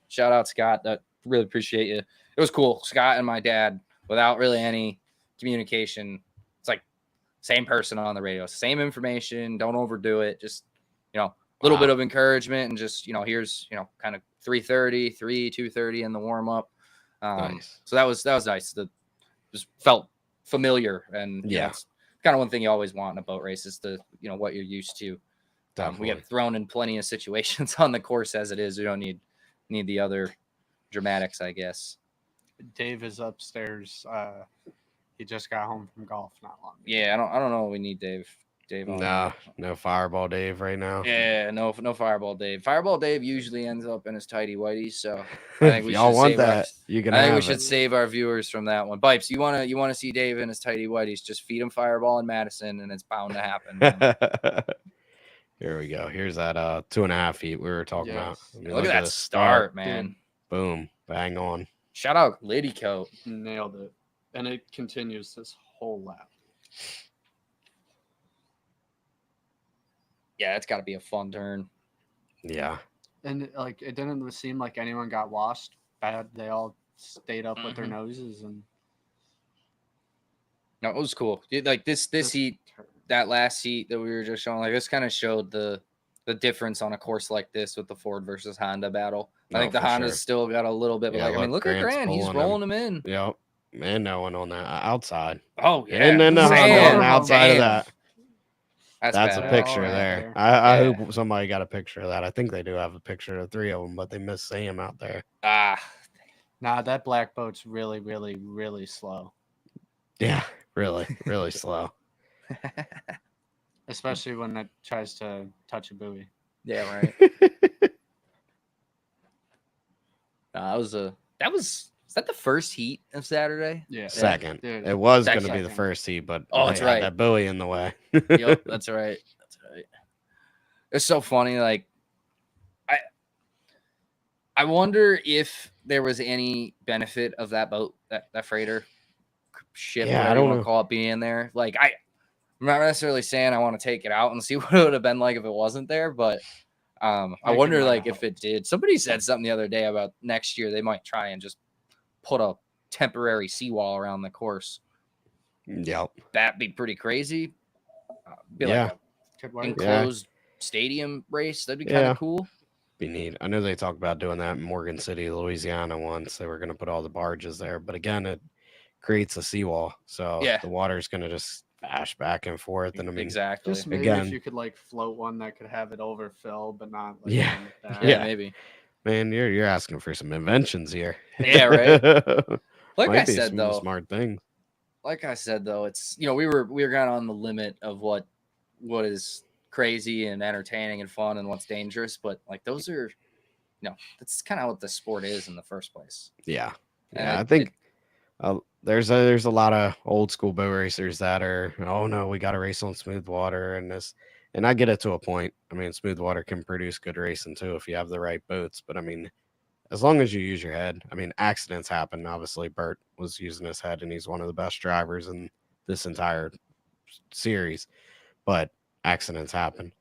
Shout out Scott. That really appreciate you. It was cool. Scott and my dad, without really any communication, it's like same person on the radio, same information. Don't overdo it. Just a little bit of encouragement, and just here's kind of 3:30, 2:30 in the warm up.
Nice.
So that was nice. Just felt familiar, and it's kind of one thing you always want in a boat race is to what you're used to. We get thrown in plenty of situations on the course as it is. We don't need the other dramatics, I guess.
Dave is upstairs. He just got home from golf not long ago.
Yeah, I don't know what we need Dave.
No Fireball Dave right now.
Yeah, no Fireball Dave. Fireball Dave usually ends up in his tighty whities, so I think we
y'all
should
want that. We
should save our viewers from that one. Bipes, you wanna see Dave in his tighty whities? Just feed him Fireball in Madison, and it's bound to happen.
Here we go. Here's that 2.5 feet we were talking about. I mean,
look at that start, man.
Dude. Boom. Bang on.
Shout out Liddy Coat.
Nailed it. And it continues this whole lap.
Yeah, it's got to be a fun turn.
Yeah.
And it didn't seem like anyone got lost bad. They all stayed up with their noses. And
no, it was cool. Like this heat, that last heat that we were just showing, this kind of showed the difference on a course like this with the Ford versus Honda battle. I think the Honda's still got a little bit, but look at Grant. He's rolling him in.
Yep. Man, no one on that outside.
Oh, yeah.
And then the Honda on the outside of that.
That's
a picture there. I hope somebody got a picture of that. I think they do have a picture of 3 of them, but they missed Sam out there.
Nah, that black boat's really, really, really slow.
Yeah, really, really slow.
especially when it tries to touch a buoy.
Yeah, right. Was that the first heat of Saturday?
Yeah,
Second.
dude.
It was going to
Second.
be the first heat, but
Oh,
they
that's
had
right.
that buoy in the way.
Yep, that's right. That's right. It's so funny. Like, I wonder if there was any benefit of that boat, that freighter ship,
Yeah, I
whatever you
don't
want
know.
to call it, being there. Like, I'm not necessarily saying I want to take it out and see what it would have been like if it wasn't there, but I
can
wonder,
run
like,
out.
if it did. Somebody said something the other day about next year they might try and just put a temporary seawall around the course.
Yep.
That'd be pretty crazy. Be
Yeah.
like a
Could work.
enclosed stadium race. That'd be kind
Yeah.
of cool.
Be neat. I know they talked about doing that in Morgan City, Louisiana once. They were going to put all the barges there, but again, it creates a seawall, so
Yeah.
the water's going to just bash back and forth. And I mean,
Exactly.
Just maybe
Again-
if you could like float one that could have it overfill, but not like
Yeah.
on the back.
Yeah,
Yeah.
maybe.
man, you're asking for some inventions here.
Yeah, right. Like
Might
I
be
said,
some
though,
smart things.
it's we were kind of on the limit of what is crazy and entertaining and fun and what's dangerous, but like those are that's kind of what the sport is in the first place.
Yeah,
And
yeah. I think there's a lot of old school boat racers that are, oh no, we got to race on smooth water and this, and I get it to a point. I mean, smooth water can produce good racing too if you have the right boats, but I mean, as long as you use your head. I mean, accidents happen. Obviously, Bert was using his head, and he's one of the best drivers in this entire series. But accidents happen.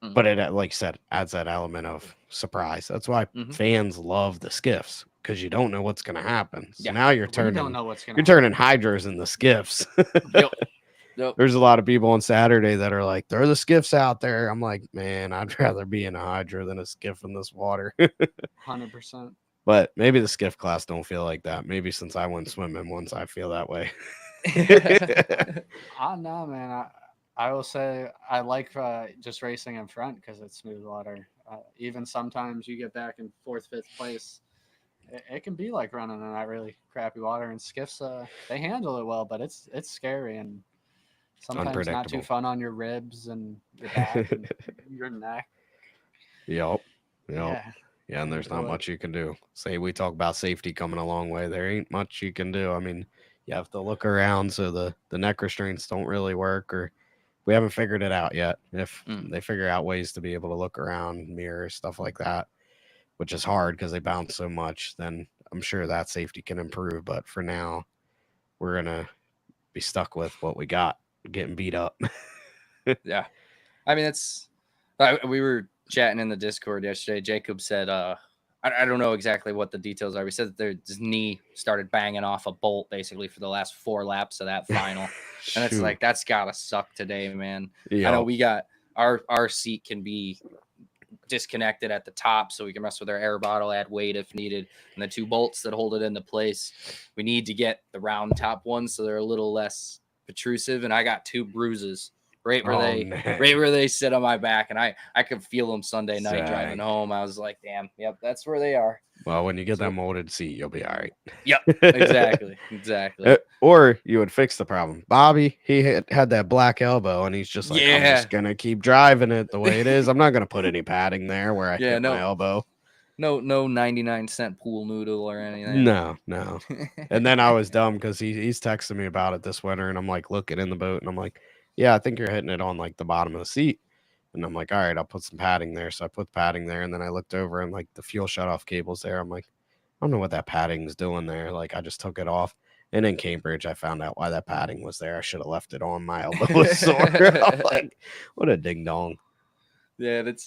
Mhm.
But it, like you said, adds that element of surprise. That's why
Mhm.
fans love the skiffs because you don't know what's going to happen. So
Yeah.
now you're
We don't
turning,
know what's gonna.
you're turning hydras into skiffs.
Yep. Yep.
There's a lot of people on Saturday that are like, throw the skiffs out there. I'm like, man, I'd rather be in a hydra than a skiff in this water.
100%.
But maybe the skiff class don't feel like that. Maybe since I went swimming once, I feel that way.
I know, man. I will say I like just racing in front because it's smooth water. Even sometimes you get back in fourth, fifth place. It can be like running in that really crappy water. And skiffs, they handle it well, but it's scary and sometimes not too
Unpredictable.
fun on your ribs and your back and your neck.
Yep.
Yeah.
Yeah, and there's not
Boy.
much you can do. Say we talk about safety coming a long way. There ain't much you can do. I mean, you have to look around so the neck restraints don't really work, or we haven't figured it out yet. If they figure out ways to be able to look around, mirrors, stuff like that, which is hard because they bounce so much, then I'm sure that safety can improve. But for now, we're gonna be stuck with what we got, getting beat up.
Yeah. I mean, we were chatting in the Discord yesterday. Jacob said, I don't know exactly what the details are. We said that his knee started banging off a bolt basically for the last 4 laps of that final. And it's like, that's got to suck today, man.
Yep.
I know we got our seat can be disconnected at the top so we can mess with our air bottle, add weight if needed. And the 2 bolts that hold it into place, we need to get the round top ones so they're a little less protrusive. And I got 2 bruises right where they sit on my back, and I could feel them Sunday night driving home. I was like, damn, yep, that's where they are.
Well, when you get that molded seat, you'll be all right.
Yep, exactly.
Or you would fix the problem. Bobby, he had that black elbow, and he's just like, I'm just gonna keep driving it the way it is. I'm not gonna put any padding there where I hit my elbow.
No 99-cent pool noodle or anything.
No. And then I was dumb because he's texting me about it this winter, and I'm like looking in the boat, and I'm like, yeah, I think you're hitting it on like the bottom of the seat. And I'm like, all right, I'll put some padding there. So I put padding there, and then I looked over and like the fuel shutoff cable's there. I'm like, I don't know what that padding's doing there. Like I just took it off. And in Cambridge, I found out why that padding was there. I should have left it on. My elbow was sore. I'm like, what a ding dong.
Yeah, the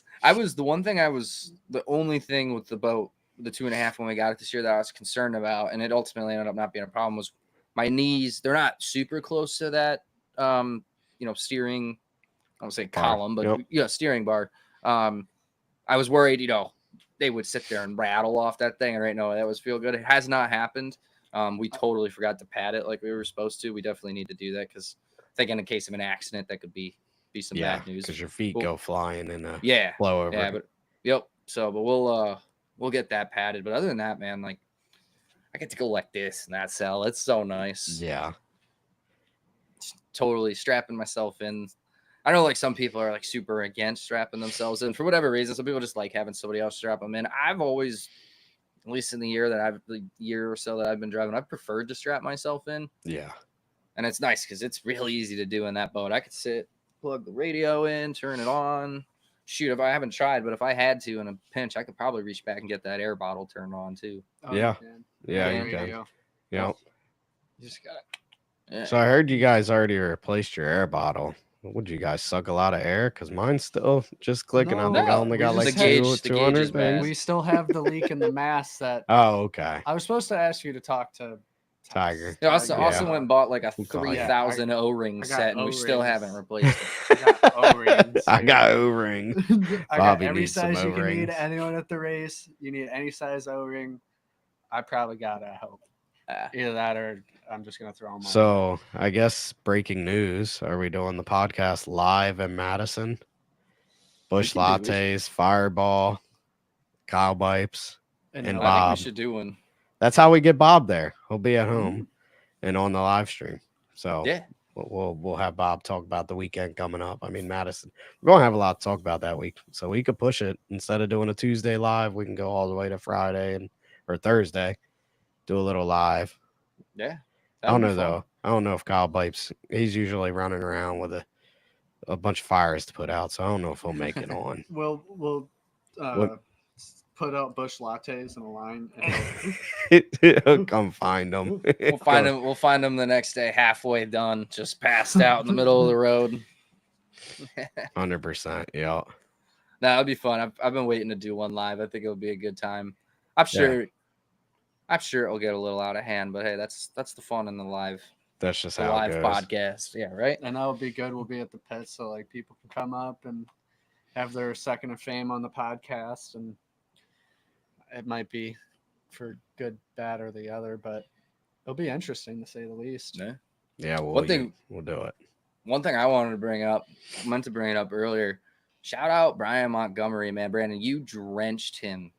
only thing with the boat, the 2.5 when we got it this year that I was concerned about, and it ultimately ended up not being a problem, was my knees. They're not super close to that, steering, I don't say column, but steering bar. I was worried, they would sit there and rattle off that thing, and right now that was feel good. It has not happened. We totally forgot to pad it like we were supposed to. We definitely need to do that because I think in the case of an accident, that could be some bad news.
Because your feet go flying and
blow
over.
Yeah, but we'll get that padded. But other than that, man, like I get to go like this in that cell. It's so nice.
Yeah.
Totally strapping myself in. I know like some people are like super against strapping themselves in for whatever reason. Some people just like having somebody else strap them in. I've always, at least in the year or so that I've been driving, I've preferred to strap myself in.
Yeah.
And it's nice because it's really easy to do in that boat. I could sit, plug the radio in, turn it on. Shoot, if I haven't tried, but if I had to in a pinch, I could probably reach back and get that air bottle turned on too.
Oh,
Yeah.
you can.
Yeah,
Yeah,
you can.
Radio.
Yep.
You just got it.
So I heard you guys already replaced your air bottle. Would you guys suck a lot of air? Because mine's still just clicking. I
No,
think I only
we
got
just
like
had-
the gauge
200
is bad.
things.
We still have the leak in the mass that
Oh, okay.
I was supposed to ask you to talk to
Tiger.
Yeah, Austin
Yeah.
went and bought like a
We'll call you.
3,000 O-ring
I got
set, and we still
O-rings.
haven't replaced it.
I got O-rings.
I got O-ring.
I got
Bobby
every
needs some
size you can need.
O-rings.
Anyone at the race, you need any size O-ring. I probably gotta help. Either that or I'm just gonna throw them.
So I guess breaking news. Are we doing the podcast live in Madison? Bush
We can do-
lattes, Fireball, Kyle Bipes. and
no,
I think
Bob.
we should do one.
That's how we get Bob there. He'll be at home and on the live stream. So
Yeah.
we'll have Bob talk about the weekend coming up. I mean, Madison, we're gonna have a lot to talk about that week, so we could push it instead of doing a Tuesday live. We can go all the way to Friday or Thursday, do a little live.
Yeah.
I don't know though. I don't know if Kyle Bipes. He's usually running around with a bunch of fires to put out, so I don't know if he'll make it on.
We'll
What-
put out Bush lattes in a line. And
Come find him.
We'll find him. We'll find him the next day, halfway done, just passed out in the middle of the road.
100%. Yeah.
That'd be fun. I've been waiting to do one live. I think it'll be a good time. I'm sure it'll get a little out of hand, but hey, that's the fun in the live
That's just
the
how
live
it goes.
podcast. Yeah, right.
and that'll be good. We'll be at the pit, so like people can come up and have their second of fame on the podcast, and it might be for good, bad, or the other, but it'll be interesting to say the least.
Yeah.
Yeah.
One thing-
we'll do it.
One thing I wanted to bring up, meant to bring it up earlier. Shout out Brian Montgomery, man. Brandon, you drenched him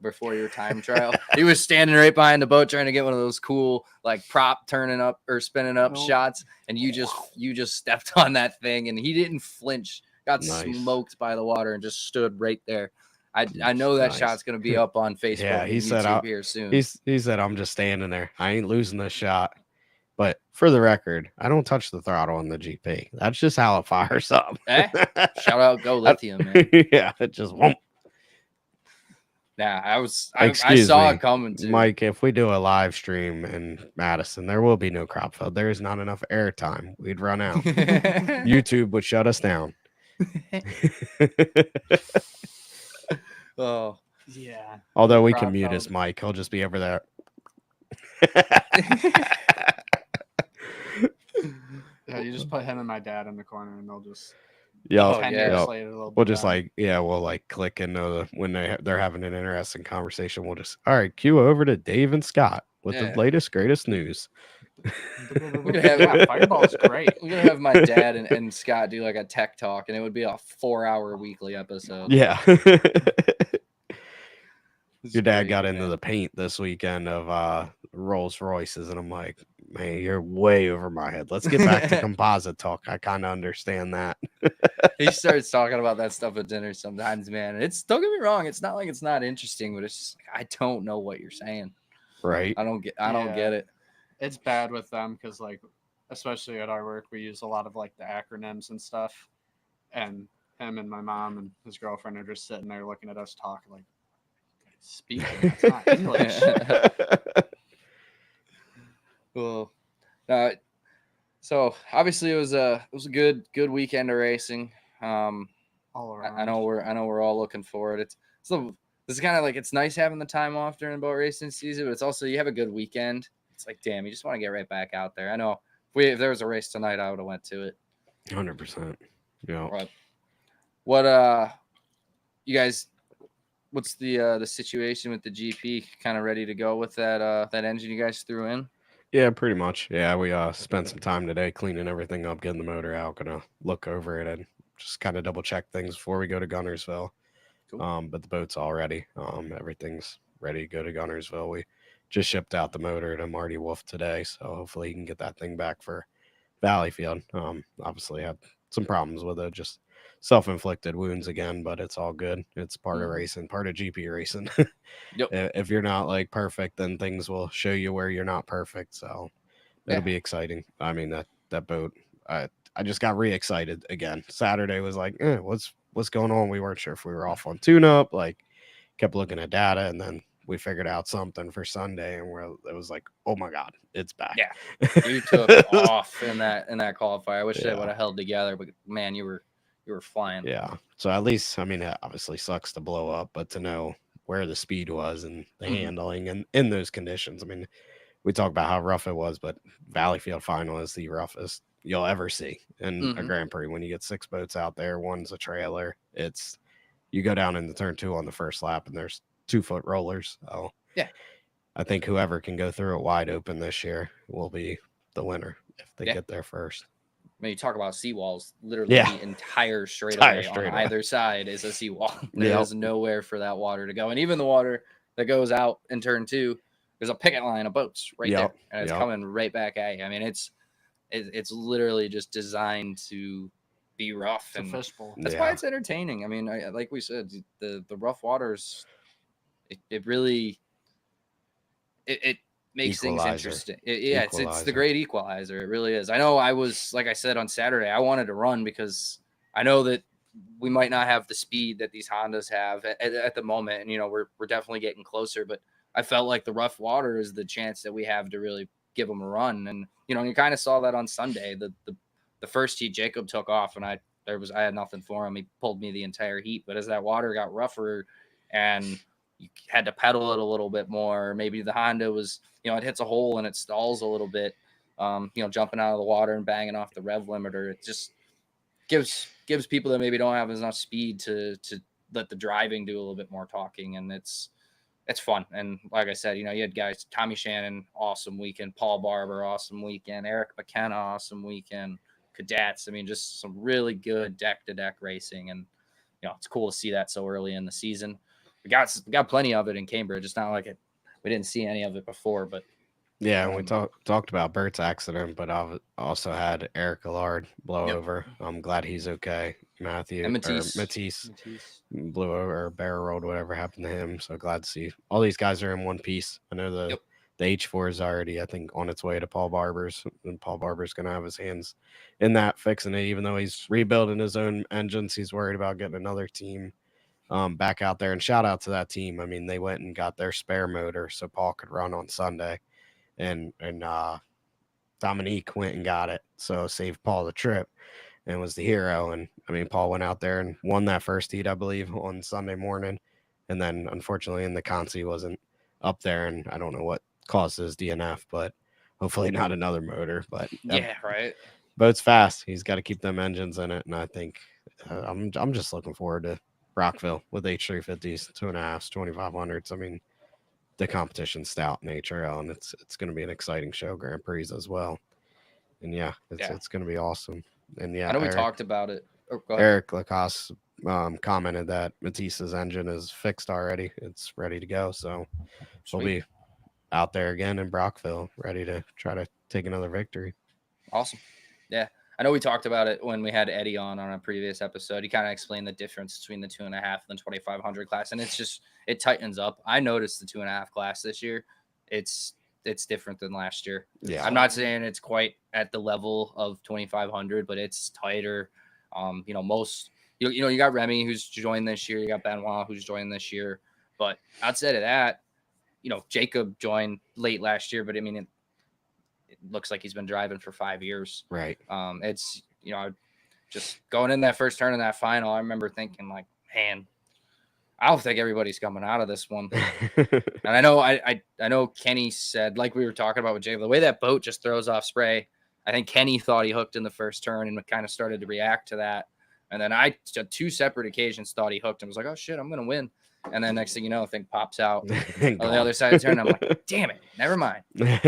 before your time trial. He was standing right behind the boat trying to get one of those cool like prop turning up or spinning up
Nope.
shots, and you just stepped on that thing and he didn't flinch. Got
Nice.
smoked by the water and just stood right there. I know that
Nice.
shot's gonna be up on Facebook.
Yeah, he
and
said,
YouTube here soon.
He said, I'm just standing there. I ain't losing this shot. But for the record, I don't touch the throttle on the GP. That's just how it fires up.
Shout out Go Lithium, man.
Yeah, it just won't.
Yeah, I
Excuse
saw
me,
it coming too.
Mike, if we do a live stream in Madison, there will be no crop field. There is not enough airtime. We'd run out. YouTube would shut us down.
Oh.
Yeah.
Although we
Crop
can mute
field.
his mic. He'll just be over there.
Yeah, you just put him and my dad in the corner, and they'll just
Yeah.
10
yeah.
years
Yeah.
later. They'll
We'll
be
just
done.
we'll click into when they're having an interesting conversation. We'll just all right, cue over to Dave and Scott with
Yeah.
the latest greatest news.
We're gonna have
Yeah, Fireball's great.
We're gonna have my dad and Scott do like a tech talk, and it would be a 4-hour weekly episode.
Yeah.
It's
Your dad
crazy,
got into
man.
the paint this weekend of Rolls Royces, and I'm like, man, you're way over my head. Let's get back to composite talk. I kind of understand that.
He starts talking about that stuff at dinner sometimes, man. It's don't get me wrong, it's not like it's not interesting, but it's just like, I don't know what you're saying.
Right.
I don't get
Yeah.
it.
It's bad with them because, like, especially at our work, we use a lot of like the acronyms and stuff. And him and my mom and his girlfriend are just sitting there looking at us talk like, speaking. It's not English.
Well, so obviously it was a good weekend of racing.
All around.
I know we're all looking for it. This is kind of like it's nice having the time off during boat racing season, but it's also you have a good weekend. It's like damn, you just want to get right back out there. I know if there was a race tonight, I would have went to it.
100%. Yeah.
But what you guys? What's the situation with the GP? Kind of ready to go with that engine you guys threw in?
Yeah, pretty much. Yeah, we spent some time today cleaning everything up, getting the motor out, gonna look over it and just kind of double check things before we go to Gunnersville.
Cool.
But the boat's all ready. Everything's ready to go to Gunnersville. We just shipped out the motor to Marty Wolf today, so hopefully he can get that thing back for Valleyfield. Obviously, I have some problems with it, just self-inflicted wounds again, but it's all good. It's part of
Mhm.
racing, part of GP racing.
Yep.
If you're not like perfect, then things will show you where you're not perfect. So it'll
Yeah.
be exciting. I mean, that boat, I just got re-excited again. Saturday was like, what's going on? We weren't sure if we were off on tune-up. Like, kept looking at data, and then we figured out something for Sunday, and it was like, oh my god, it's back.
Yeah. You took off in that qualifier. I wish they
Yeah.
would have held together, but man, you were flying.
Yeah. So at least, I mean, it obviously sucks to blow up, but to know where the speed was and the
Mhm.
handling and in those conditions. I mean, we talk about how rough it was, but Valleyfield Final is the roughest you'll ever see in a
Mhm.
Grand Prix. When you get 6 boats out there, one's a trailer. It's you go down into turn 2 on the first lap, and there's 2-foot rollers. So
Yeah.
I think whoever can go through it wide open this year will be the winner if they
Yeah.
get there first.
I mean, you talk about seawalls. Literally,
Yeah.
the entire straightaway on
straightaway.
either side is a seawall. There
Yep.
is nowhere for that water to go, and even the water that goes out in turn 2, there's a picket line of boats right
Yep.
there, and it's
Yep.
coming right back at you. I mean, it's literally just designed to be rough,
It's a
and
fishbowl.
that's why it's entertaining. I mean, like we said, the rough waters, it really it makes things
Equalizer.
interesting. It's the
Equalizer.
great equalizer. It really is. I know I was, like I said on Saturday, I wanted to run because I know that we might not have the speed that these Hondas have at the moment, and we're definitely getting closer. But I felt like the rough water is the chance that we have to really give them a run, and you kind of saw that on Sunday. The first heat, Jacob took off, and I had nothing for him. He pulled me the entire heat, but as that water got rougher and you had to pedal it a little bit more. Maybe the Honda was, it hits a hole and it stalls a little bit, jumping out of the water and banging off the rev limiter. It just gives people that maybe don't have enough speed to let the driving do a little bit more talking. And it's fun. And like I said, you had guys, Tommy Shannon, awesome weekend, Paul Barber, awesome weekend, Eric McKenna, awesome weekend, cadets. I mean, just some really good deck to deck racing. And, it's cool to see that so early in the season. We got plenty of it in Cambridge. It's not like we didn't see any of it before, but
yeah, and we talked about Bert's accident, but I've also had Eric Allard blow over. I'm glad he's okay. Matthew
and
or Matisse blew over or barrel rolled, whatever happened to him. So glad to see all these guys are in one piece. I know the H4 is already, I think, on its way to Paul Barber's, and Paul Barber's going to have his hands in that, fixing it. Even though he's rebuilding his own engines, he's worried about getting another team back out there. And shout out to that team. I mean, they went and got their spare motor so Paul could run on Sunday, and Dominique went and got it, so saved Paul the trip and was the hero. And I mean, Paul went out there and won that first heat, I believe, on Sunday morning, and then unfortunately in the Consi wasn't up there, and I don't know what caused his DNF, but hopefully not another motor. But
yeah, right.
Boat's fast. He's got to keep them engines in it, and I think I'm just looking forward to Rockville with H350s, 2.5s, 2500s. I mean, the competition's stout in HRL, and it's going to be an exciting show, Grand Prix as well. And yeah, it's going to be awesome. And yeah,
I know we talked about it. Oh, go ahead.
Eric Lacoste commented that Matisse's engine is fixed already. It's ready to go. So we'll be out there again in Brockville, ready to try to take another victory.
Awesome. Yeah. I know we talked about it when we had Eddie on a previous episode. He kind of explained the difference between the 2.5 and the 2500 class. And it tightens up. I noticed the 2.5 class this year. It's different than last year.
Yeah.
I'm not saying it's quite at the level of 2500, but it's tighter. Most, you got Remy who's joined this year. You got Benoit who's joined this year. But outside of that, Jacob joined late last year, but I mean, it looks like he's been driving for 5 years.
Right.
It's, just going in that first turn in that final, I remember thinking like, man, I don't think everybody's coming out of this one. And I know Kenny said, like we were talking about with Jay, the way that boat just throws off spray, I think Kenny thought he hooked in the first turn and kind of started to react to that. And then I, on 2 separate occasions, thought he hooked and was like, oh shit, I'm going to win. And then next thing you know, thing pops out on the other side of the turn. I'm like, damn it, never mind. But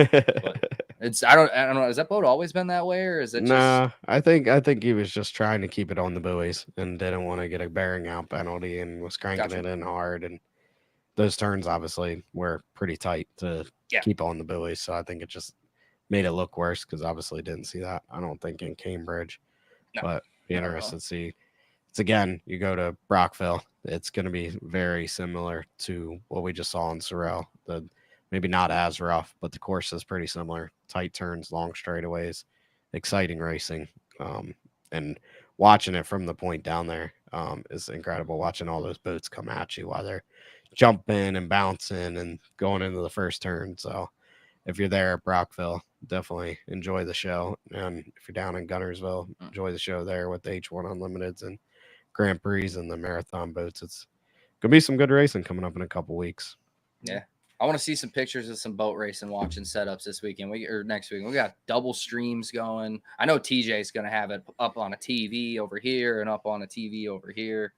I don't know. Has that boat always been that way, or is it?
Nah, I think he was just trying to keep it on the buoys and didn't want to get a bearing out penalty and was cranking it in hard. And those turns obviously were pretty tight to keep on the buoys, so I think it just made it look worse because obviously didn't see that. I don't think in Cambridge, but Be interested to see. It's again, you go to Brockville, it's going to be very similar to what we just saw in Sorel. The maybe not as rough, but the course is pretty similar. Tight turns, long straightaways, exciting racing, and watching it from the point down there is incredible. Watching all those boats come at you while they're jumping and bouncing and going into the first turn. So if you're there at Brockville, definitely enjoy the show. And if you're down in Gunnersville, enjoy the show there with the H1 Unlimiteds and Grand Prix and the marathon boats. It's gonna be some good racing coming up in a couple weeks.
Yeah. I want to see some pictures of some boat racing watching setups this weekend or next week. We got double streams going. I know TJ's going to have it up on a TV over here and up on a TV over here.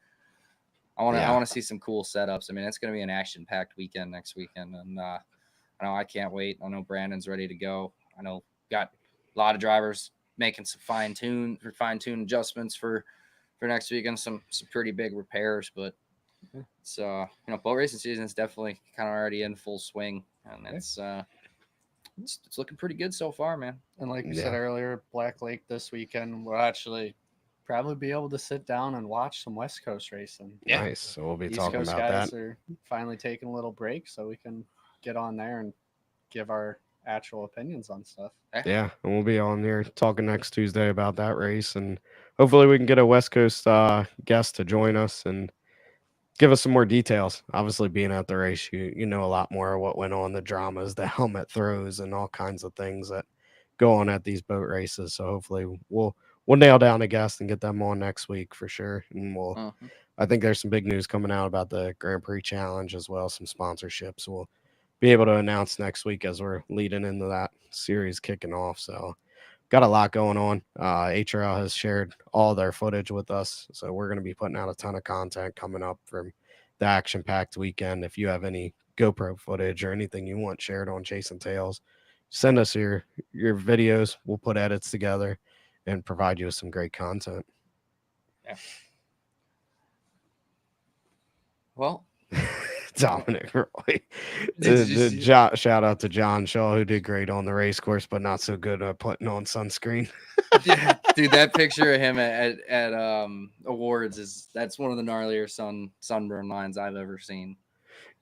I want to see some cool setups. I mean, it's going to be an action-packed weekend next weekend, and I know I can't wait. I know Brandon's ready to go. I know got a lot of drivers making some fine-tune adjustments for next weekend. Some pretty big repairs, but it's boat racing season is definitely kind of already in full swing, and it's looking pretty good so far, man.
And like we said earlier, Black Lake this weekend, we'll actually probably be able to sit down and watch some West Coast racing.
Yeah. Nice. So we'll be
East
talking
Coast
about
guys
that.
are finally taking a little break, so we can get on there and give our actual opinions on stuff.
Yeah, and we'll be on there talking next Tuesday about that race, and hopefully we can get a West Coast guest to join us and give us some more details. Obviously, being at the race, you know a lot more of what went on, the dramas, the helmet throws, and all kinds of things that go on at these boat races. So hopefully we'll nail down a guest and get them on next week for sure. And I think there's some big news coming out about the Grand Prix Challenge as well, some sponsorships. We'll be able to announce next week as we're leading into that series kicking off. So got a lot going on. HRL has shared all their footage with us, so we're going to be putting out a ton of content coming up from the action-packed weekend. If you have any GoPro footage or anything you want shared on Chasin Tales, send us your videos. We'll put edits together and provide you with some great content.
Yeah. Well,
Dominic Roy. Shout out to John Shaw, who did great on the race course, but not so good at putting on sunscreen.
Yeah, dude, that picture of him at awards that's one of the gnarlier sunburn lines I've ever seen.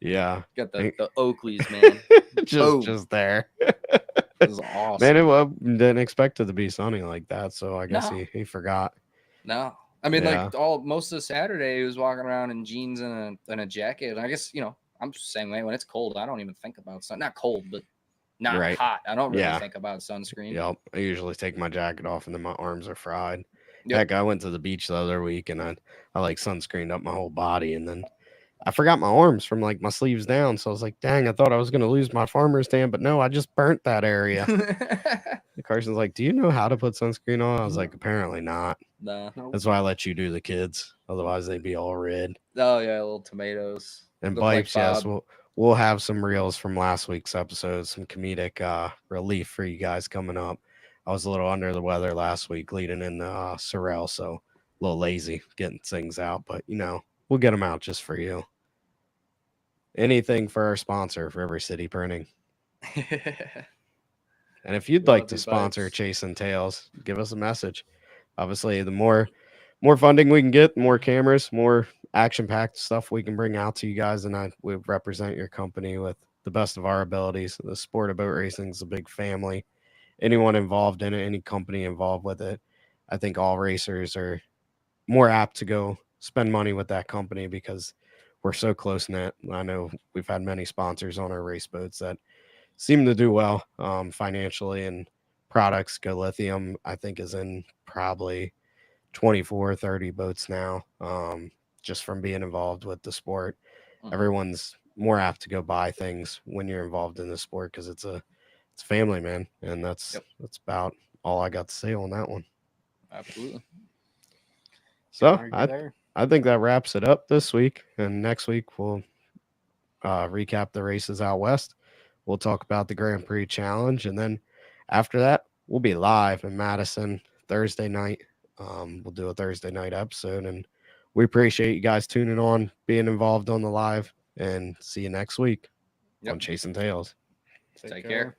Yeah,
got the Oakleys, man.
just there.
This is awesome.
Man, didn't expect it to be sunny like that, so I guess he forgot.
No. I mean, most of Saturday, he was walking around in jeans and a jacket. And I guess, I'm the same way. When it's cold, I don't even think about sun. Not cold, but not hot. I don't really think about sunscreen.
Yep. I usually take my jacket off and then my arms are fried. Yep. Heck, I went to the beach the other week and I like sunscreened up my whole body, and then I forgot my arms from like my sleeves down. So I was like, dang, I thought I was going to lose my farmer's tan, but no, I just burnt that area. Carson's like, do you know how to put sunscreen on? I was like, apparently not.
No.
That's why I let you do the kids. Otherwise, they'd be all red.
Oh, yeah, little tomatoes.
And Bipes, yes, we'll have some reels from last week's episode, some comedic relief for you guys coming up. I was a little under the weather last week leading in Sorel, so a little lazy getting things out. But, we'll get them out just for you. Anything for our sponsor, for Every City Printing. And if you'd like to sponsor Chasin Tales, give us a message. Obviously, the more funding we can get, more cameras, more action-packed stuff we can bring out to you guys, and we represent your company with the best of our abilities. The sport of boat racing is a big family. Anyone involved in it, any company involved with it, I think all racers are more apt to go spend money with that company because we're so close-knit. I know we've had many sponsors on our race boats that seem to do well financially, and products. Go Lithium, I think, is in probably 24, 30 boats now, just from being involved with the sport. Everyone's more apt to go buy things when you're involved in the sport because it's family, man. And that's about all I got to say on that one.
Absolutely.
So I think that wraps it up this week. And next week we'll recap the races out west. We'll talk about the Grand Prix Challenge. And then after that, we'll be live in Madison Thursday night. We'll do a Thursday night episode. And we appreciate you guys tuning on, being involved on the live. And see you next week on Chasin Tales.
Take care.